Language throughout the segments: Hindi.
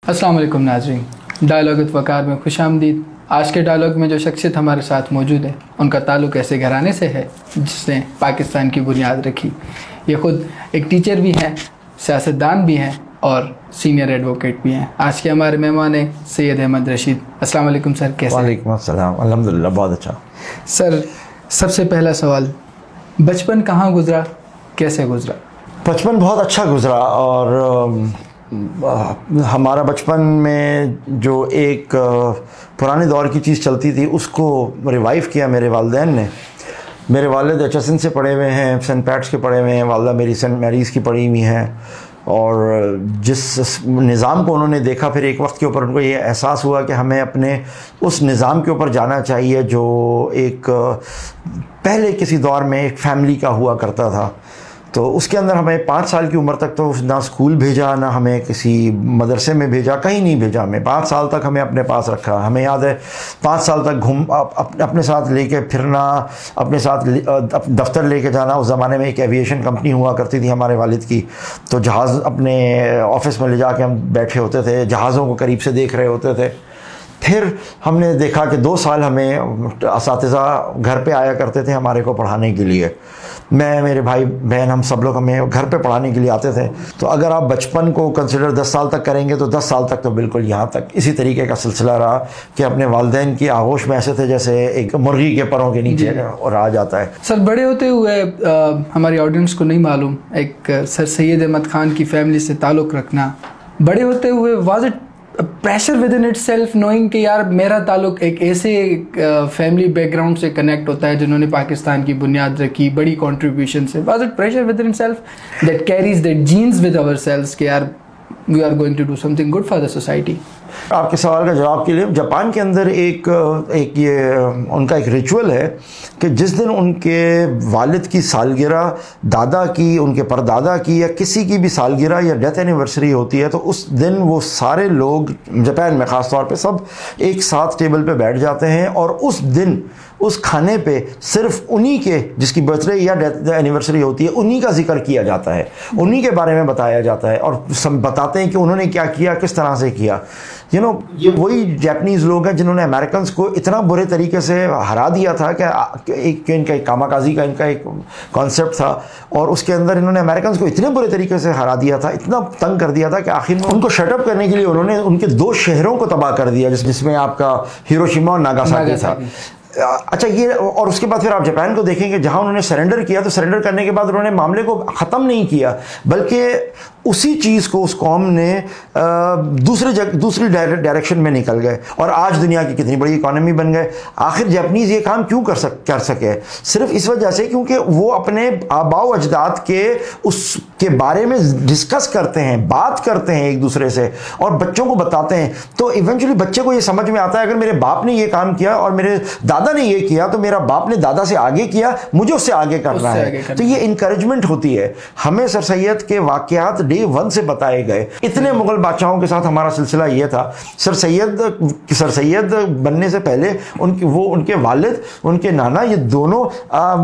अस्सलाम वालेकुम नाज़रीन, डायलॉग विद वक़ार में खुशामदीद। आज के डायलॉग में जो शख्सियत हमारे साथ मौजूद है उनका ताल्लुक़ ऐसे घराने से है जिसने पाकिस्तान की बुनियाद रखी। ये ख़ुद एक टीचर भी हैं, सियासतदान भी हैं और सीनियर एडवोकेट भी हैं। आज के हमारे मेहमान हैं सैयद अहमद रशीद। अस्सलाम वालेकुम सर, कैसे? वालेकुम अस्सलाम, अल्हम्दुलिल्लाह बहुत अच्छा। सर, सबसे पहला सवाल, बचपन कहाँ गुजरा, कैसे गुजरा? बचपन बहुत अच्छा गुजरा और हमारा बचपन में जो एक पुराने दौर की चीज़ चलती थी उसको रिवाइव किया मेरे वालिदैन ने। मेरे वालिद HSN से पढ़े हुए हैं, सेंट पैट्स के पढ़े हुए हैं, वालिदा मेरी सेंट मैरीज़ की पढ़ी हुई हैं। और जिस निज़ाम को उन्होंने देखा, फिर एक वक्त के ऊपर उनको ये एहसास हुआ कि हमें अपने उस निज़ाम के ऊपर जाना चाहिए जो एक पहले किसी दौर में एक फैमिली का हुआ करता था। तो उसके अंदर हमें 5 साल की उम्र तक तो ना स्कूल भेजा, ना हमें किसी मदरसे में भेजा, कहीं नहीं भेजा। हमें 5 साल तक हमें अपने पास रखा। हमें याद है 5 साल तक अपने साथ लेके फिरना, अपने साथ दफ्तर लेके जाना। उस ज़माने में एक एविएशन कंपनी हुआ करती थी हमारे वालिद की, तो जहाज़ अपने ऑफिस में ले जाके हम बैठे होते थे, जहाज़ों को करीब से देख रहे होते थे। फिर हमने देखा कि 2 साल हमें असातिज़ा घर पे आया करते थे हमारे को पढ़ाने के लिए। मैं, मेरे भाई बहन, हम सब लोग हमें घर पे पढ़ाने के लिए आते थे। तो अगर आप बचपन को कंसिडर 10 साल तक करेंगे तो 10 साल तक तो बिल्कुल यहाँ तक इसी तरीके का सिलसिला रहा कि अपने वालिदैन की आगोश में ऐसे थे जैसे एक मुर्गी के परों के नीचे और आ जाता है। सर, बड़े होते हुए हमारी ऑडियंस को नहीं मालूम, एक सर सैयद अहमद ख़ान की फैमिली से ताल्लुक़ रखना, बड़े होते हुए was it pressure with in it self knowing कि यार मेरा ताल्लुक एक ऐसे फैमिली बैकग्राउंड से कनेक्ट होता है जिन्होंने पाकिस्तान की बुनियाद रखी, बड़ी कंट्रीब्यूशन से? Was it pressure within self that carries that genes with ourselves कि यार we are going to do something good for the society? आपके सवाल का जवाब के लिए, जापान के अंदर एक ये उनका एक रिचुअल है कि जिस दिन उनके वालिद की सालगिरह, दादा की, उनके परदादा की या किसी की भी सालगिरह या डेथ एनिवर्सरी होती है तो उस दिन वो सारे लोग जापान में ख़ास तौर पे सब एक साथ टेबल पे बैठ जाते हैं और उस दिन उस खाने पे सिर्फ उन्हीं के जिसकी बर्थडे या डेथ एनिवर्सरी होती है उन्हीं का जिक्र किया जाता है, उन्हीं के बारे में बताया जाता है और सब बताते हैं कि उन्होंने क्या किया, किस तरह से किया। ये वही जापानीज़ लोग हैं जिन्होंने अमेरिकन को इतना बुरे तरीके से हरा दिया था कि इनका एक कामाकाजी का इनका एक कॉन्सेप्ट था और उसके अंदर इन्होंने अमेरिकन को इतने बुरे तरीके से हरा दिया था, इतना तंग कर दिया था कि आखिर में उनको शटअप करने के लिए उन्होंने उनके 2 शहरों को तबाह कर दिया जिसमें आपका हिरोशिमा और नागासाकी था। अच्छा, ये और उसके बाद फिर आप जापान को देखेंगे जहां उन्होंने सरेंडर किया तो सरेंडर करने के बाद उन्होंने मामले को ख़त्म नहीं किया बल्कि उसी चीज़ को उस कौम ने दूसरी डायरेक्शन में निकल गए और आज दुनिया की कितनी बड़ी इकॉनमी बन गए। आखिर जापानीज़ ये काम क्यों कर सके? सिर्फ इस वजह से क्योंकि वो अपने आबाओ अजदाद के उसके बारे में डिस्कस करते हैं, बात करते हैं एक दूसरे से और बच्चों को बताते हैं। तो इवेंचुअली बच्चे को ये समझ में आता है अगर मेरे बाप ने ये काम किया और मेरे दादा ने ये किया तो मेरा बाप ने दादा से आगे किया, मुझे उससे आगे करना है। तो ये इंकरेजमेट होती है। हमें सर सैयद के वाकयात डे 1 से बताए गए। इतने मुगल बादशाहों के साथ हमारा सिलसिला ये था। सर सैयद बनने से पहले उनके वालिद, उनके नाना, ये दोनों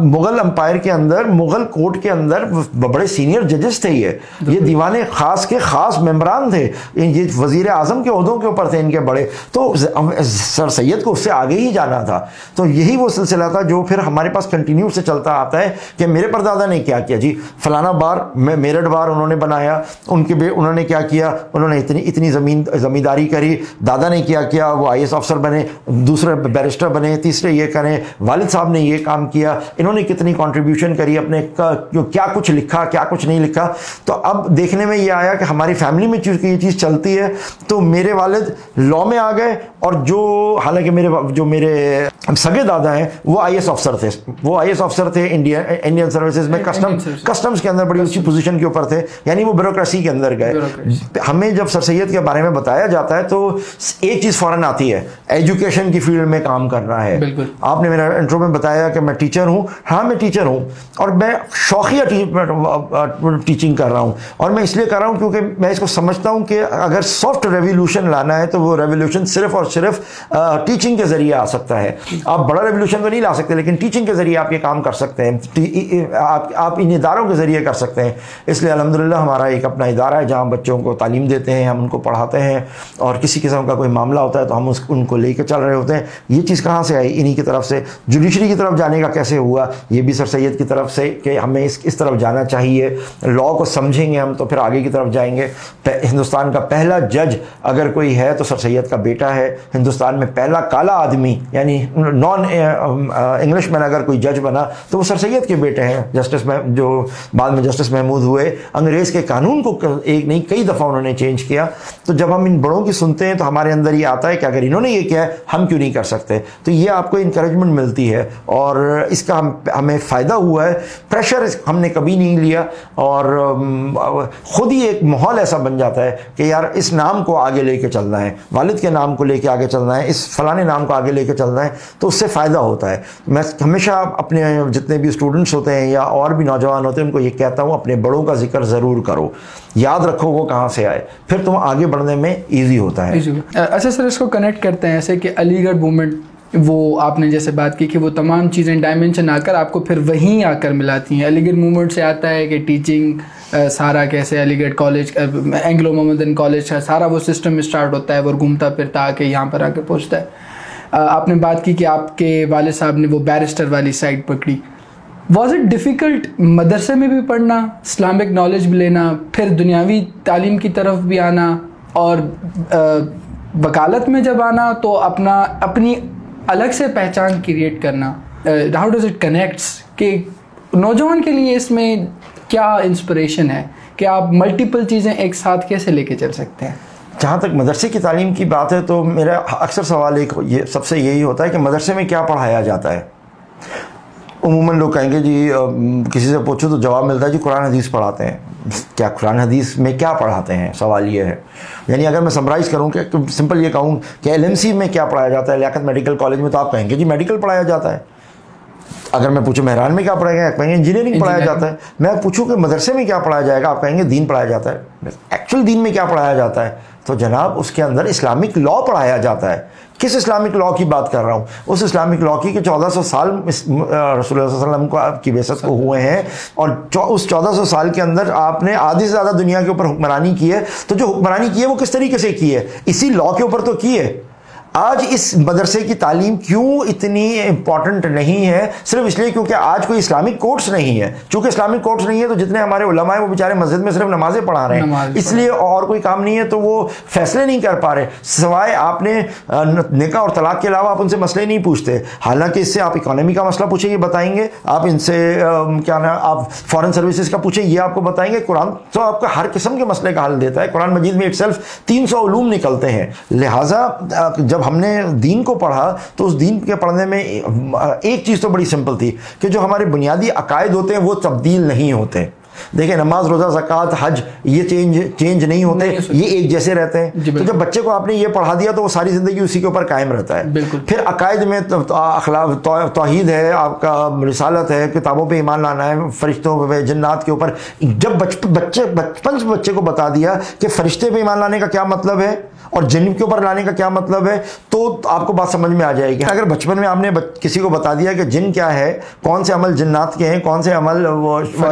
मुगल अंपायर के अंदर, मुगल कोर्ट के अंदर बड़े सीनियर जजेस थे। ये दीवाने खास के खास मेंबरान थे। ये वजीर आजम के ओहदों के ऊपर थे इनके बड़े। तो सर सैयद को उससे आगे ही जाना था। तो यही वो सिलसिला था जो फिर हमारे पास कंटिन्यू से चलता आता है कि मेरे परदादा ने क्या किया जी, फलाना बार मेरठ बार उन्होंने बनाया, उन्होंने क्या किया, उन्होंने इतनी ज़मींदारी करी, दादा ने क्या किया, वो IAS अफसर बने, दूसरे बैरिस्टर बने, तीसरे ये करें, वालिद साहब ने ये काम किया, इन्होंने कितनी कंट्रीब्यूशन करी अपने क्या कुछ लिखा, क्या कुछ नहीं लिखा। तो अब देखने में ये आया कि हमारी फैमिली में ये चीज़ चलती है। तो मेरे वालिद लॉ में आ गए और हालांकि मेरे सगे दादा हैं वो IAS अफसर थे, थे इंडियन सर्विसेज में, कस्टम्स के अंदर बड़ी ऊंची पोजीशन के ऊपर थे, यानी वो ब्यूरोक्रेसी के अंदर गए। हमें जब सर सैयद के बारे में बताया जाता है तो एक चीज़ फ़ौरन आती है, एजुकेशन की फील्ड में काम करना है। आपने मेरा इंट्रो में बताया कि मैं टीचर हूँ। हाँ, मैं टीचर हूँ और मैं शौकिया टीचिंग कर रहा हूँ, और मैं इसलिए कर रहा हूँ क्योंकि मैं इसको समझता हूँ कि अगर सॉफ्ट रेवोल्यूशन लाना है तो वो रेवोल्यूशन सिर्फ और सिर्फ टीचिंग के ज़रिए आ सकता है। आप बड़ा रेवोल्यूशन तो नहीं ला सकते, लेकिन टीचिंग के ज़रिए आप ये काम कर सकते हैं, आप इन इदारों के ज़रिए कर सकते हैं। इसलिए अल्हम्दुलिल्लाह हमारा एक अपना इदारा है जहाँ बच्चों को तालीम देते हैं, हम उनको पढ़ाते हैं, और किसी किस्म का कोई मामला होता है तो हम उनको लेकर चल रहे होते हैं। ये चीज़ कहाँ से आई? इन्हीं की तरफ से। जुडिशरी की तरफ जाने का कैसे हुआ? ये भी सर सैयद की तरफ से कि हमें इस तरफ जाना चाहिए, लॉ को समझेंगे हम तो फिर आगे की तरफ जाएंगे। हिंदुस्तान का पहला जज अगर कोई है तो सर सैयद का बेटा है। हिंदुस्तान में पहला काला आदमी यानी नॉन इंग्लिशमैन अगर कोई जज बना तो वो सर सैयद के बेटे हैं, जस्टिस में जो बाद में जस्टिस महमूद हुए। अंग्रेज़ के कानून को एक नहीं कई दफ़ा उन्होंने चेंज किया। तो जब हम इन बड़ों की सुनते हैं तो हमारे अंदर ये आता है कि अगर इन्होंने ये किया है हम क्यों नहीं कर सकते। तो ये आपको इंकरेजमेंट मिलती है और इसका हमें फ़ायदा हुआ है। प्रेशर हमने कभी नहीं लिया और ख़ुद ही एक माहौल ऐसा बन जाता है कि यार इस नाम को आगे लेके चलना है, वालिद के नाम को लेके आगे चलना है, इस फलाने नाम को आगे लेके चलना है, तो उससे फ़ायदा होता है। मैं हमेशा अपने जितने भी स्टूडेंट्स होते हैं या और भी नौजवान होते हैं उनको ये कहता हूँ, अपने बड़ों का जिक्र ज़रूर करो, याद रखो वो कहाँ से आए, फिर तुम आगे बढ़ने में ईजी होता है। अच्छा सर, इसको कनेक्ट करते हैं ऐसे कि अलीगढ़ मूवमेंट, वो आपने जैसे बात की कि वो तमाम चीज़ें डायमेंशन आकर आपको फिर वहीं आकर मिलाती हैं। अलीगढ़ मूवमेंट से आता है कि टीचिंग सारा कैसे Aligarh college, Anglo Mohammedan college का सारा वो सिस्टम स्टार्ट होता है, वो घूमता फिरता आके यहाँ पर आके पहुँचता है। आपने बात की कि आपके वालिद साहब ने वो बैरिस्टर वाली साइड पकड़ी। वॉज इट डिफ़िकल्ट मदरसे में भी पढ़ना, इस्लामिक नॉलेज भी लेना, फिर दुनियावी तालीम की तरफ भी आना, और वकालत में जब आना तो अपनी अलग से पहचान क्रिएट करना? हाउ डज इट कनेक्ट्स कि नौजवान के लिए इसमें क्या इंस्पिरेशन है कि आप मल्टीपल चीज़ें एक साथ कैसे लेके चल सकते हैं? जहाँ तक मदरसे की तालीम की बात है तो मेरा अक्सर सवाल ये सबसे यही होता है कि मदरसे में क्या पढ़ाया जाता है। उमूमन लोग कहेंगे जी, किसी से पूछो तो जवाब मिलता है जी कुरान हदीस पढ़ाते हैं। क्या कुरान हदीस में क्या पढ़ाते हैं, सवाल ये है। यानी अगर मैं समराइज़ करूँ कि सिंपल ये कहूँ कि एलएमसी में क्या पढ़ाया जाता है, लियाकत मेडिकल कॉलेज में, तो आप कहेंगे जी मेडिकल पढ़ाया जाता है। अगर मैं पूछूं मेहरान में क्या पढ़ाया गया, आप कहेंगे इंजीनियरिंग पढ़ाया जाता है। मैं पूछूं कि मदरसे में क्या पढ़ाया जाएगा, आप कहेंगे दीन पढ़ाया जाता है। एक्चुअल दीन में क्या पढ़ाया जाता है? तो जनाब उसके अंदर इस्लामिक लॉ पढ़ाया जाता है। किस इस्लामिक लॉ की बात कर रहा हूँ? उस इस्लामिक लॉ की कि 1400 साल रसूलुल्लाह सल्लल्लाहु अलैहि वसल्लम को आपकी बेइज्जत को हुए हैं, और उस 1400 साल के अंदर आपने आधी से ज़्यादा दुनिया के ऊपर हुक्मरानी की है। तो जो हुक्मरानी की है वो किस तरीके से की है? इसी लॉ के ऊपर तो की है। आज इस मदरसे की तालीम क्यों इतनी इंपॉर्टेंट नहीं है? सिर्फ इसलिए क्योंकि आज कोई इस्लामिक कोर्स नहीं है। चूंकि इस्लामिक कोर्स नहीं है तो जितने हमारे उलमा हैं वो बेचारे मस्जिद में सिर्फ नमाजें पढ़ा रहे हैं, इसलिए और कोई काम नहीं है, तो वो फैसले नहीं कर पा रहे। सिवाय आपने निकाह और तलाक के अलावा आप उनसे मसले नहीं पूछते। हालांकि इससे आप इकोनॉमी का मसला पूछे, ये बताएंगे। आप इनसे क्या ना, आप फॉरेन सर्विसेज का पूछे, ये आपको बताएंगे। कुरान तो आपका हर किस्म के मसले का हल देता है। कुरान मजीद में इटसेल्फ 300 उलूम निकलते हैं। लिहाजा जब हमने दीन को पढ़ा तो उस दीन के पढ़ने में एक चीज़ तो बड़ी सिंपल थी कि जो हमारे बुनियादी अकायद होते हैं वो तब्दील नहीं होते। देखिए, नमाज, रोज़ा, ज़कात, हज, ये चेंज नहीं होते, ये एक जैसे रहते हैं। तो जब बच्चे को आपने ये पढ़ा दिया तो वो सारी ज़िंदगी उसी के ऊपर कायम रहता है। फिर अकायद में तौहीद है, आपका रिसालत है, किताबों पे ईमान लाना है, फरिश्तों पे, जन्नात के ऊपर। जब बचपन से बच्चे को बता दिया कि फरिश्ते पे ईमान लाने का क्या मतलब है और जिन के ऊपर लाने का क्या मतलब है, तो आपको बात समझ में आ जाएगी। अगर बचपन में आपने किसी को बता दिया कि जिन क्या है, कौन से अमल जिन्नात के हैं, कौन से अमल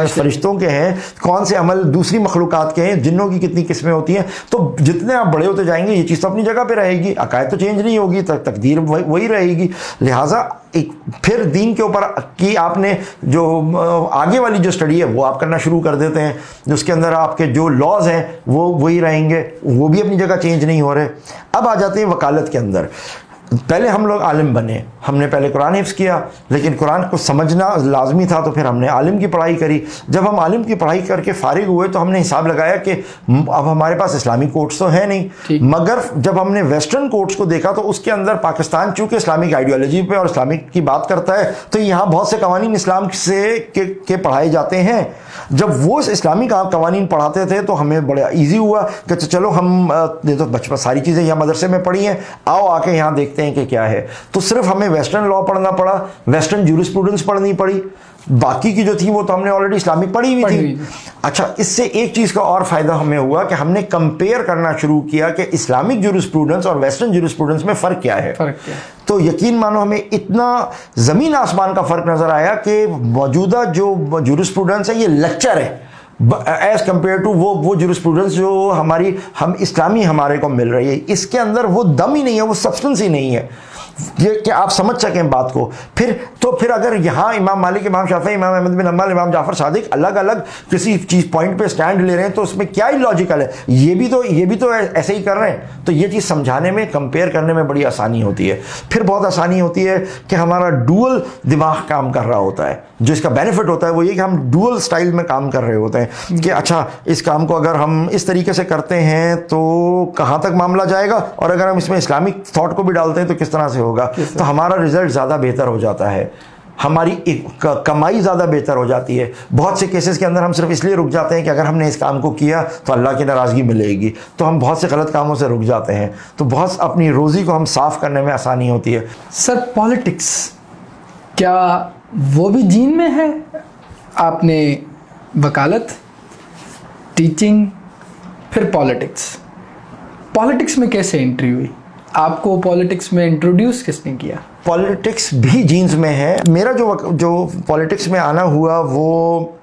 फरिश्तों के हैं, कौन से अमल दूसरी मखलूकात के हैं, जिन्नों की कितनी किस्में होती हैं, तो जितने आप बड़े होते जाएंगे ये चीज़ तो अपनी जगह पे रहेगी। अकायद तो चेंज नहीं होगी, तकदीर वही रहेगी। लिहाजा एक फिर दीन के ऊपर की आपने जो आगे वाली जो स्टडी है वो आप करना शुरू कर देते हैं, जिसके अंदर आपके जो लॉज हैं वो वही रहेंगे, वो भी अपनी जगह चेंज नहीं हो रहे। अब आ जाते हैं वकालत के अंदर। पहले हम लोग आलिम बने, हमने पहले कुरान हिफ्ज़ किया, लेकिन कुरान को समझना लाजमी था तो फिर हमने आलिम की पढ़ाई करी। जब हम आलिम की पढ़ाई करके फारिग हुए तो हमने हिसाब लगाया कि अब हमारे पास इस्लामिक कोर्ट्स तो है नहीं, मगर जब हमने वेस्टर्न कोर्ट्स को देखा तो उसके अंदर पाकिस्तान चूँकि इस्लामिक आइडियोलॉजी पे और इस्लामिक की बात करता है तो यहाँ बहुत से कवानीन इस्लाम से के पढ़ाए जाते हैं। जब वो इस्लामिक कवानीन पढ़ाते थे तो हमें बड़ा ईजी हुआ कि चलो हम तो बचपन सारी चीज़ें यहाँ मदरसे में पढ़ी हैं, आओ आके यहाँ देखते हैं कि क्या है। तो सिर्फ हमें वेस्टर्न लॉ पढ़ना पड़ा, वेस्टर्न जूरिस्प्रूडेंस पढ़नी पड़ी। बाकी की जो थी वो तो हमने ऑलरेडी इस्लामिक पढ़ी हुई थी। अच्छा, इससे एक चीज़ का और फ़ायदा हमें हुआ कि हमने कंपेयर करना शुरू किया कि इस्लामिक ज्यूरिस्प्रूडेंस और वेस्टर्न ज्यूरिस्प्रूडेंस में फ़र्क क्या है। तो यकीन मानो हमें इतना ज़मीन आसमान का फ़र्क नज़र आया कि मौजूदा जो ज्यूरिस्प्रूडेंस है ये लेक्चर है एज़ कम्पेयर टू वो ज्यूरिस्प्रूडेंस जो हम इस्लामी हमारे को मिल रही है। इसके अंदर वो दम ही नहीं है, वो सब्सटेंस ही नहीं है ये कि आप समझ सकें बात को। फिर अगर यहाँ इमाम मालिक, इमाम शाफी, इमाम अहमद बिन हम्बल, इमाम जाफर सादिक अलग अलग किसी चीज़ पॉइंट पे स्टैंड ले रहे हैं तो उसमें क्या ही लॉजिकल है। ये भी तो ऐसे ही कर रहे हैं। तो ये चीज़ समझाने में, कंपेयर करने में बड़ी आसानी होती है। फिर बहुत आसानी होती है कि हमारा डुअल दिमाग काम कर रहा होता है। जो इसका बेनिफिट होता है वो ये कि हम डुअल स्टाइल में काम कर रहे होते हैं कि अच्छा, इस काम को अगर हम इस तरीके से करते हैं तो कहाँ तक मामला जाएगा, और अगर हम इसमें इस्लामिक थॉट को भी डालते हैं तो किस तरह से होगा। तो हमारा रिजल्ट ज़्यादा बेहतर हो जाता है, हमारी कमाई ज़्यादा बेहतर हो जाती है। बहुत से केसेस के अंदर हम सिर्फ इसलिए रुक जाते हैं कि अगर हमने इस काम को किया तो अल्लाह की नाराज़गी मिलेगी, तो हम बहुत से गलत कामों से रुक जाते हैं। तो बहुत अपनी रोज़ी को हम साफ़ करने में आसानी होती है। सर, पॉलिटिक्स क्या वो भी जीन में है? आपने वकालत, टीचिंग, फिर पॉलिटिक्स में कैसे एंट्री हुई? आपको पॉलिटिक्स में इंट्रोड्यूस किसने किया? पॉलिटिक्स भी जीन्स में है। मेरा जो पॉलिटिक्स में आना हुआ वो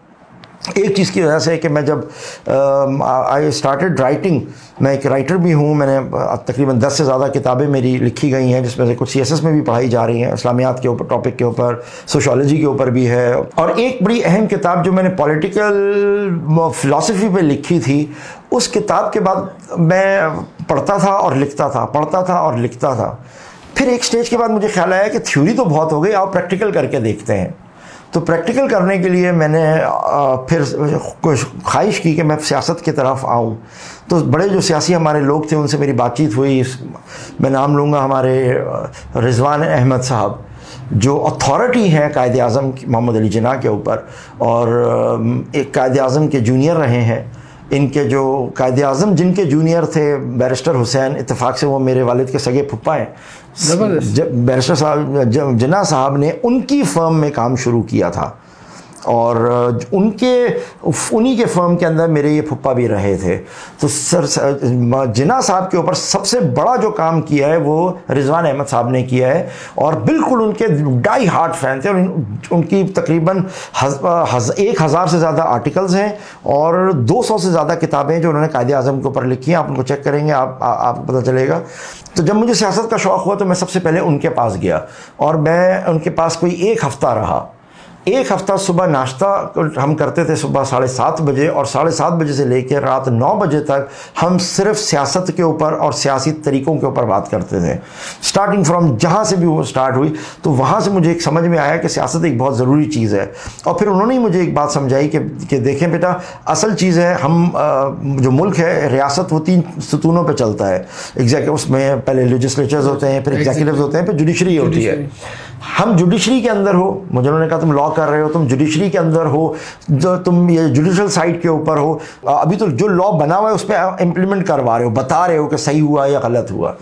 एक चीज़ की वजह से है कि मैं जब आई स्टार्टेड राइटिंग, मैं एक राइटर भी हूँ। मैंने तकरीबन 10 से ज़्यादा किताबें मेरी लिखी गई हैं, जिसमें से कुछ CSS में भी पढ़ाई जा रही हैं, इस्लामियात के ऊपर, टॉपिक के ऊपर, सोशोलॉजी के ऊपर भी है। और एक बड़ी अहम किताब जो मैंने पॉलिटिकल फ़िलासफ़ी पे लिखी थी, उस किताब के बाद मैं पढ़ता था और लिखता था। फिर एक स्टेज के बाद मुझे ख्याल आया कि थ्योरी तो बहुत हो गई, आओ प्रैक्टिकल करके देखते हैं। तो प्रैक्टिकल करने के लिए मैंने फिर ख्वाहिश की कि मैं सियासत की तरफ आऊँ। तो बड़े जो सियासी हमारे लोग थे उनसे मेरी बातचीत हुई। मैं नाम लूँगा हमारे रिजवान अहमद साहब, जो अथॉरिटी हैं कायद आज़म मोहम्मद अली जिन्ना के ऊपर, और एक कायद आज़म के जूनियर रहे हैं। इनके जो कायद आज़म जिनके जूनियर थे बैरिस्टर हुसैन, इत्तेफाक से वो मेरे वालिद के सगे फुप्पा हैं। बैरिस्टर साहब जिन्ना साहब ने उनकी फ़र्म में काम शुरू किया था, और उन्हीं के फर्म के अंदर मेरे ये फुप्पा भी रहे थे। तो सर जिन्ना साहब के ऊपर सबसे बड़ा जो काम किया है वो रिजवान अहमद साहब ने किया है, और बिल्कुल उनके डाई हार्ट फैन थे। और उनकी तकरीबन 1000 से ज़्यादा आर्टिकल्स हैं और 200 से ज़्यादा किताबें जो उन्होंने कायदे आज़म के ऊपर लिखी हैं। आप उनको चेक करेंगे, आपको पता चलेगा। तो जब मुझे सियासत का शौक़ हुआ तो मैं सबसे पहले उनके पास गया, और मैं उनके पास कोई 1 हफ़्ता रहा। 1 हफ़्ता सुबह नाश्ता हम करते थे सुबह 7:30 बजे, और 7:30 बजे से लेकर रात 9 बजे तक हम सिर्फ सियासत के ऊपर और सियासी तरीक़ों के ऊपर बात करते थे। स्टार्टिंग फ्रॉम जहाँ से भी वो स्टार्ट हुई, तो वहाँ से मुझे एक समझ में आया कि सियासत एक बहुत ज़रूरी चीज़ है। और फिर उन्होंने ही मुझे एक बात समझाई कि देखें बेटा, असल चीज़ है, हम जो मुल्क है, रियासत वो 3 सतूनों पर चलता है। उसमें पहले लेजिस्लेचर्स होते हैं, फिर एग्जीक्यूटिव्स होते हैं, फिर जुडिशरी होती है। हम जुडिशरी के अंदर हो, मुझे उन्होंने कहा तुम लॉ कर रहे हो, तुम जुडिशरी के अंदर हो, जो तुम ये जुडिशल साइड के ऊपर हो, अभी तो जो लॉ बना हुआ है उस पर इम्प्लीमेंट करवा रहे हो, बता रहे हो कि सही हुआ या गलत हुआ।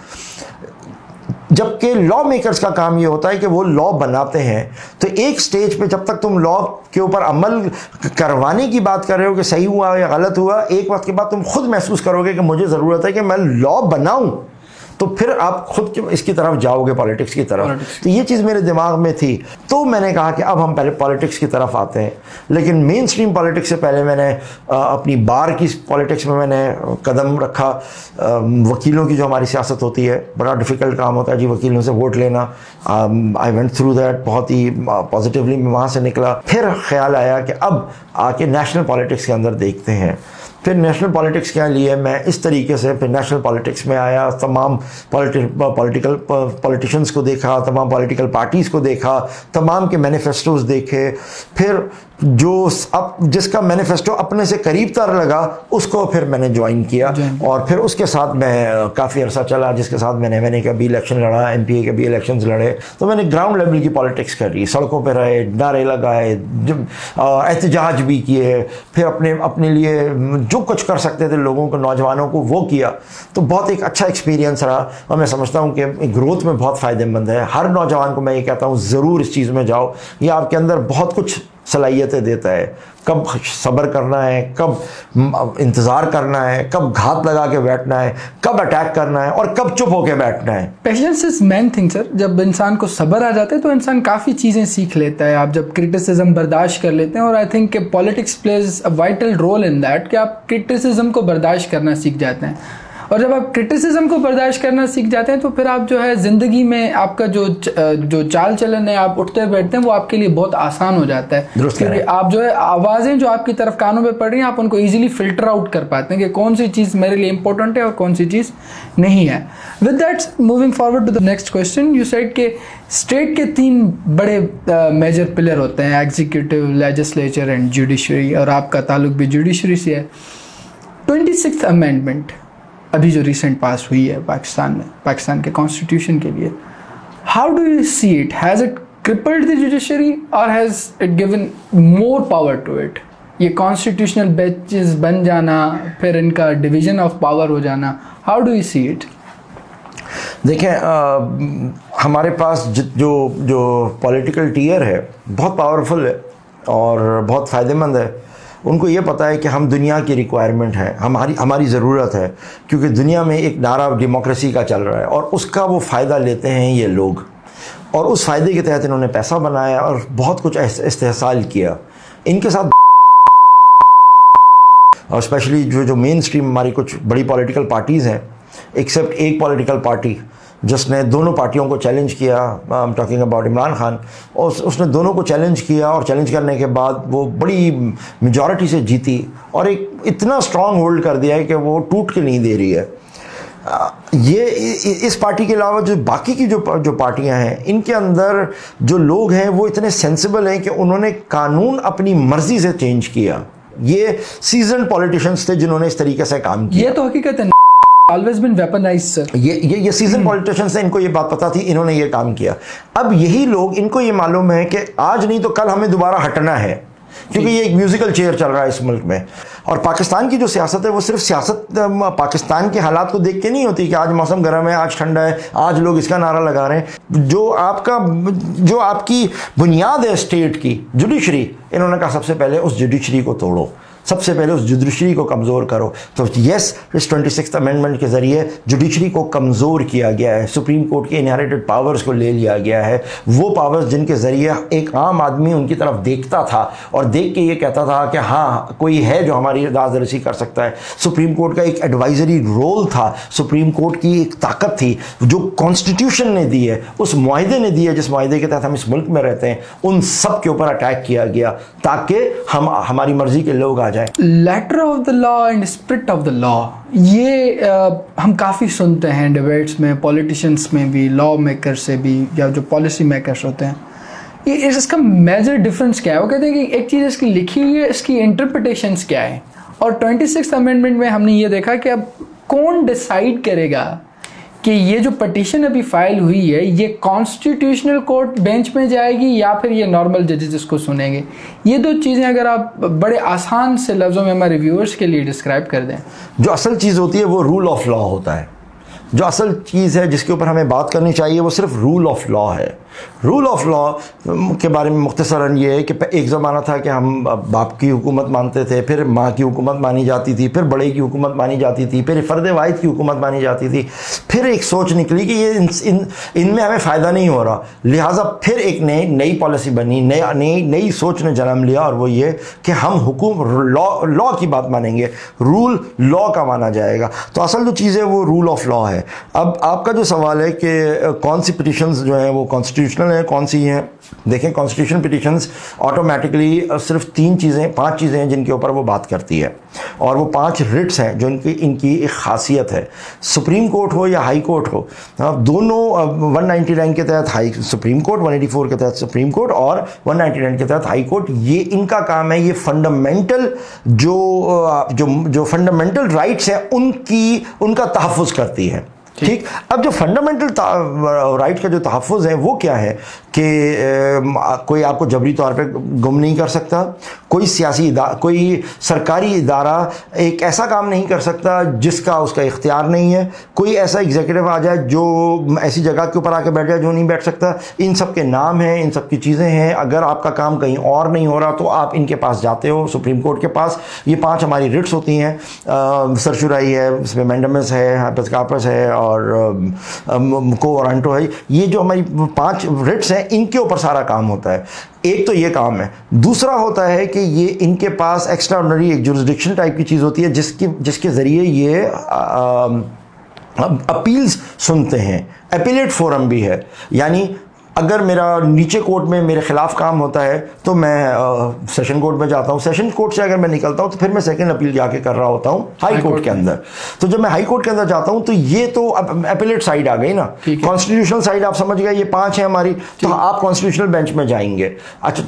जबकि लॉ मेकर्स का काम ये होता है कि वो लॉ बनाते हैं। तो एक स्टेज पे जब तक तुम लॉ के ऊपर अमल करवाने की बात कर रहे हो कि सही हुआ या गलत हुआ, एक वक्त के बाद तुम खुद महसूस करोगे कि मुझे ज़रूरत है कि मैं लॉ बनाऊं, तो फिर आप खुद इसकी तरफ जाओगे, पॉलिटिक्स की तरफ। तो ये चीज़ मेरे दिमाग में थी। तो मैंने कहा कि अब हम पहले पॉलिटिक्स की तरफ आते हैं। लेकिन मेन स्ट्रीम पॉलिटिक्स से पहले मैंने अपनी बार की पॉलिटिक्स में मैंने कदम रखा। वकीलों की जो हमारी सियासत होती है, बड़ा डिफ़िकल्ट काम होता है जी, वकीलों से वोट लेना। आई वेंट थ्रू दैट, बहुत ही पॉजिटिवली मैं वहाँ से निकला। फिर ख्याल आया कि अब आके नेशनल पॉलिटिक्स के अंदर देखते हैं। फिर नेशनल पॉलिटिक्स के लिए मैं इस तरीके से फिर नेशनल पॉलिटिक्स में आया। तमाम पॉलिटिशियंस को देखा, तमाम पॉलिटिकल पार्टीज़ को देखा, तमाम के मैनिफेस्टोज देखे। फिर जो अब जिसका मैनिफेस्टो अपने से करीब तर लगा उसको फिर मैंने ज्वाइन किया, और फिर उसके साथ मैं काफ़ी अरसा चला, जिसके साथ मैंने कभी इलेक्शन लड़ा, MPA के भी इलेक्शंस लड़े। तो मैंने ग्राउंड लेवल की पॉलिटिक्स करी, सड़कों पर रहे, नारे लगाए, एहतजाज भी किए, फिर अपने लिए जो कुछ कर सकते थे लोगों को, नौजवानों को, वो किया। तो बहुत एक अच्छा एक्सपीरियंस रहा, और मैं समझता हूँ कि ग्रोथ में बहुत फ़ायदेमंद है। हर नौजवान को मैं ये कहता हूँ ज़रूर इस चीज़ में जाओ, ये आपके अंदर बहुत कुछ सलाहियतें देता है, कब सब्र करना है, कब इंतज़ार करना है, कब घात लगा के बैठना है, कब अटैक करना है और कब चुप होके बैठना है। Patience is main thing sir. जब इंसान को सब्र आ जाता है तो इंसान काफ़ी चीज़ें सीख लेता है। आप जब क्रिटिसिज्म बर्दाश्त कर लेते हैं, और I think politics plays a vital role in that, कि आप क्रिटिसिज्म को बर्दाश्त करना सीख जाते हैं। और जब आप क्रिटिसिज्म को बर्दाश्त करना सीख जाते हैं तो फिर आप जो है ज़िंदगी में आपका जो चाल चलन है, आप उठते बैठते हैं, वो आपके लिए बहुत आसान हो जाता है। क्योंकि आप जो है आवाज़ें जो आपकी तरफ कानों में पड़ रही हैं, आप उनको ईजिली फिल्टर आउट कर पाते हैं कि कौन सी चीज़ मेरे लिए इंपॉर्टेंट है और कौन सी चीज़ नहीं है। With that, moving forward to the next question, you said के स्टेट के 3 बड़े मेजर पिलर होते हैं, एग्जीक्यूटिव, लेजिस्लेचर एंड जुडिशरी, और आपका ताल्लुक भी जुडिशरी से है। 26th अमेंडमेंट अभी जो रिसेंट पास हुई है पाकिस्तान में, पाकिस्तान के कॉन्स्टिट्यूशन के लिए, how do you see it? Has it crippled the judiciary और has it given more power to it? ये कॉन्स्टिट्यूशनल बेंचेस बन जाना, फिर इनका डिवीजन ऑफ पावर हो जाना, how do you see it? देखें, हमारे पास जो पॉलिटिकल टियर है बहुत पावरफुल है और बहुत फ़ायदेमंद है। उनको ये पता है कि हम दुनिया की रिक्वायरमेंट है, हमारी ज़रूरत है, क्योंकि दुनिया में एक नारा डेमोक्रेसी का चल रहा है और उसका वो फ़ायदा लेते हैं ये लोग, और उस फ़ायदे के तहत इन्होंने पैसा बनाया और बहुत कुछ इस्तेहसाल किया। इनके साथ और स्पेशली जो मेन स्ट्रीम हमारी कुछ बड़ी पॉलिटिकल पार्टीज़ हैं, एक्सेप्ट एक पॉलिटिकल पार्टी जिसने दोनों पार्टियों को चैलेंज किया, I am talking about Imran Khan, और उसने दोनों को चैलेंज किया और चैलेंज करने के बाद वो बड़ी मेजॉरिटी से जीती और एक इतना स्ट्रॉन्ग होल्ड कर दिया है कि वो टूट के नहीं दे रही है। ये इस पार्टी के अलावा जो बाकी की जो पार्टियां हैं, इनके अंदर जो लोग हैं वो इतने सेंसिबल हैं कि उन्होंने कानून अपनी मर्जी से चेंज किया। ये सीजन्ड पॉलिटिशियंस थे जिन्होंने इस तरीके से काम किया। ये तो हकीकत है, always been weaponized sir। ये सीजन पॉलिटिशियंस से इनको ये बात पता थी, इन्होंने ये काम किया। अब यही लोग, इनको ये मालूम है कि आज नहीं तो कल हमें दोबारा हटना है, क्योंकि ये एक म्यूजिकल चेयर चल रहा है इस मुल्क में। और पाकिस्तान की जो सियासत है वो सिर्फ सियासत पाकिस्तान के हालात को देख के नहीं होती कि आज मौसम गर्म है, आज ठंडा है, आज लोग इसका नारा लगा रहे हैं। जो आपकी बुनियाद है स्टेट की, जुडिशरी, इन्होंने कहा सबसे पहले उस जुडिशरी को तोड़ो, सबसे पहले उस जुडिशरी को कमज़ोर करो। तो यस, इस 26th अमेंडमेंट के ज़रिए जुडिशरी को कमज़ोर किया गया है, सुप्रीम कोर्ट के इनहेरिटेड पावर्स को ले लिया गया है, वो पावर्स जिनके ज़रिए एक आम आदमी उनकी तरफ देखता था और देख के ये कहता था कि हाँ कोई है जो हमारी दाज़रसी कर सकता है। सुप्रीम कोर्ट का एक एडवाइजरी रोल था, सुप्रीम कोर्ट की एक ताकत थी जो कॉन्स्टिट्यूशन ने दी है, उस मुआहदे ने दी है जिस मुआहदे के तहत हम इस मुल्क में रहते हैं, उन सब के ऊपर अटैक किया गया ताकि हमारी मर्जी के लोग आ letter of the law and spirit of the law, ये हम काफ़ी सुनते हैं डिबेट्स में, पॉलिटिशियंस में भी, लॉ मेकर से भी, या जो पॉलिसी मेकर्स होते हैं। ये इसका मेजर डिफरेंस क्या है? वो कहते हैं कि एक चीज़ इसकी लिखी हुई है, इसकी इंटरप्रिटेशंस क्या है। और 26th अमेंडमेंट में हमने ये देखा कि अब कौन डिसाइड करेगा कि ये जो पटिशन अभी फाइल हुई है ये कॉन्स्टिट्यूशनल कोर्ट बेंच में जाएगी या फिर ये नॉर्मल जजेस इसको सुनेंगे। ये दो चीज़ें अगर आप बड़े आसान से लफ्ज़ों में हमारे व्यूअर्स के लिए डिस्क्राइब कर दें। जो असल चीज़ होती है वो रूल ऑफ लॉ होता है। जो असल चीज़ है जिसके ऊपर हमें बात करनी चाहिए वो सिर्फ रूल ऑफ लॉ है। रूल ऑफ लॉ के बारे में मुख्तसरन ये है कि एक ज़माना था कि हम बाप की हुकूमत मानते थे, फिर माँ की हुकूमत मानी जाती थी, फिर बड़े की हुकूमत मानी जाती थी, फिर फ़र्द वाहिद की हुकूमत मानी जाती थी। फिर एक सोच निकली कि ये इनमें हमें फ़ायदा नहीं हो रहा, लिहाजा फिर एक नई पॉलिसी बनी, नई सोच ने जन्म लिया, और वो ये कि हम लॉ की बात मानेंगे, रूल लॉ का माना जाएगा। तो असल जो चीज़ है वो रूल ऑफ लॉ है। अब आपका जो सवाल है कि कौन सी पिटिशंस जो हैं वो कॉन्स्टिट्यूशनल हैं, कौन सी हैं, देखें कॉन्स्टिट्यूशन पिटिशंस ऑटोमेटिकली सिर्फ 5 चीज़ें हैं जिनके ऊपर वो बात करती है, और वो 5 रिट्स हैं जो इनकी एक खासियत है। सुप्रीम कोर्ट हो या हाई कोर्ट हो, दोनों 199 के तहत सुप्रीम कोर्ट, 184 के तहत सुप्रीम कोर्ट और 199 के तहत हाई कोर्ट, ये इनका काम है, ये फंडामेंटल जो फंडामेंटल राइट्स हैं उनका तहफ़्फ़ुज़ करती है। ठीक, अब जो फंडामेंटल राइट का जो तहफ़्फ़ुज़ है वो क्या है कि कोई आपको जबरी तौर पे गुम नहीं कर सकता, कोई कोई सरकारी इदारा एक ऐसा काम नहीं कर सकता जिसका उसका इख्तियार नहीं है, कोई ऐसा एग्जीक्यूटिव आ जाए जो ऐसी जगह के ऊपर आके बैठ जाए जो नहीं बैठ सकता। इन सब के नाम हैं, इन सब की चीज़ें हैं। अगर आपका काम कहीं और नहीं हो रहा तो आप इनके पास जाते हो, सुप्रीम कोर्ट के पास। ये 5 हमारी रिट्स होती हैं, सर्चुराई है, इसमें मैंडेमस है, हाइपस कार्पस है और को वारंटो है। ये जो हमारी 5 रिट्स हैं, इनके ऊपर सारा काम होता है। एक तो ये काम है। दूसरा होता है कि ये इनके पास एक्स्ट्रा ऑर्डिनरी एक जुरिसडिक्शन टाइप की चीज़ होती है जिसके ज़रिए ये अपील्स सुनते हैं। अपीलेट फोरम भी है, यानी अगर मेरा नीचे कोर्ट में मेरे खिलाफ काम होता है तो मैं सेशन कोर्ट में जाता हूँ। सेशन कोर्ट से अगर मैं निकलता हूँ तो फिर मैं सेकंड अपील जाके कर रहा होता हूँ हाई कोर्ट के अंदर। तो जब मैं हाई कोर्ट के अंदर जाता हूँ तो ये तो अपीलेट साइड आ गई ना, कॉन्स्टिट्यूशनल साइड आप समझ गए। ये 5 है हमारी, तो आप कॉन्स्टिट्यूशनल बेंच में जाएंगे। अच्छा,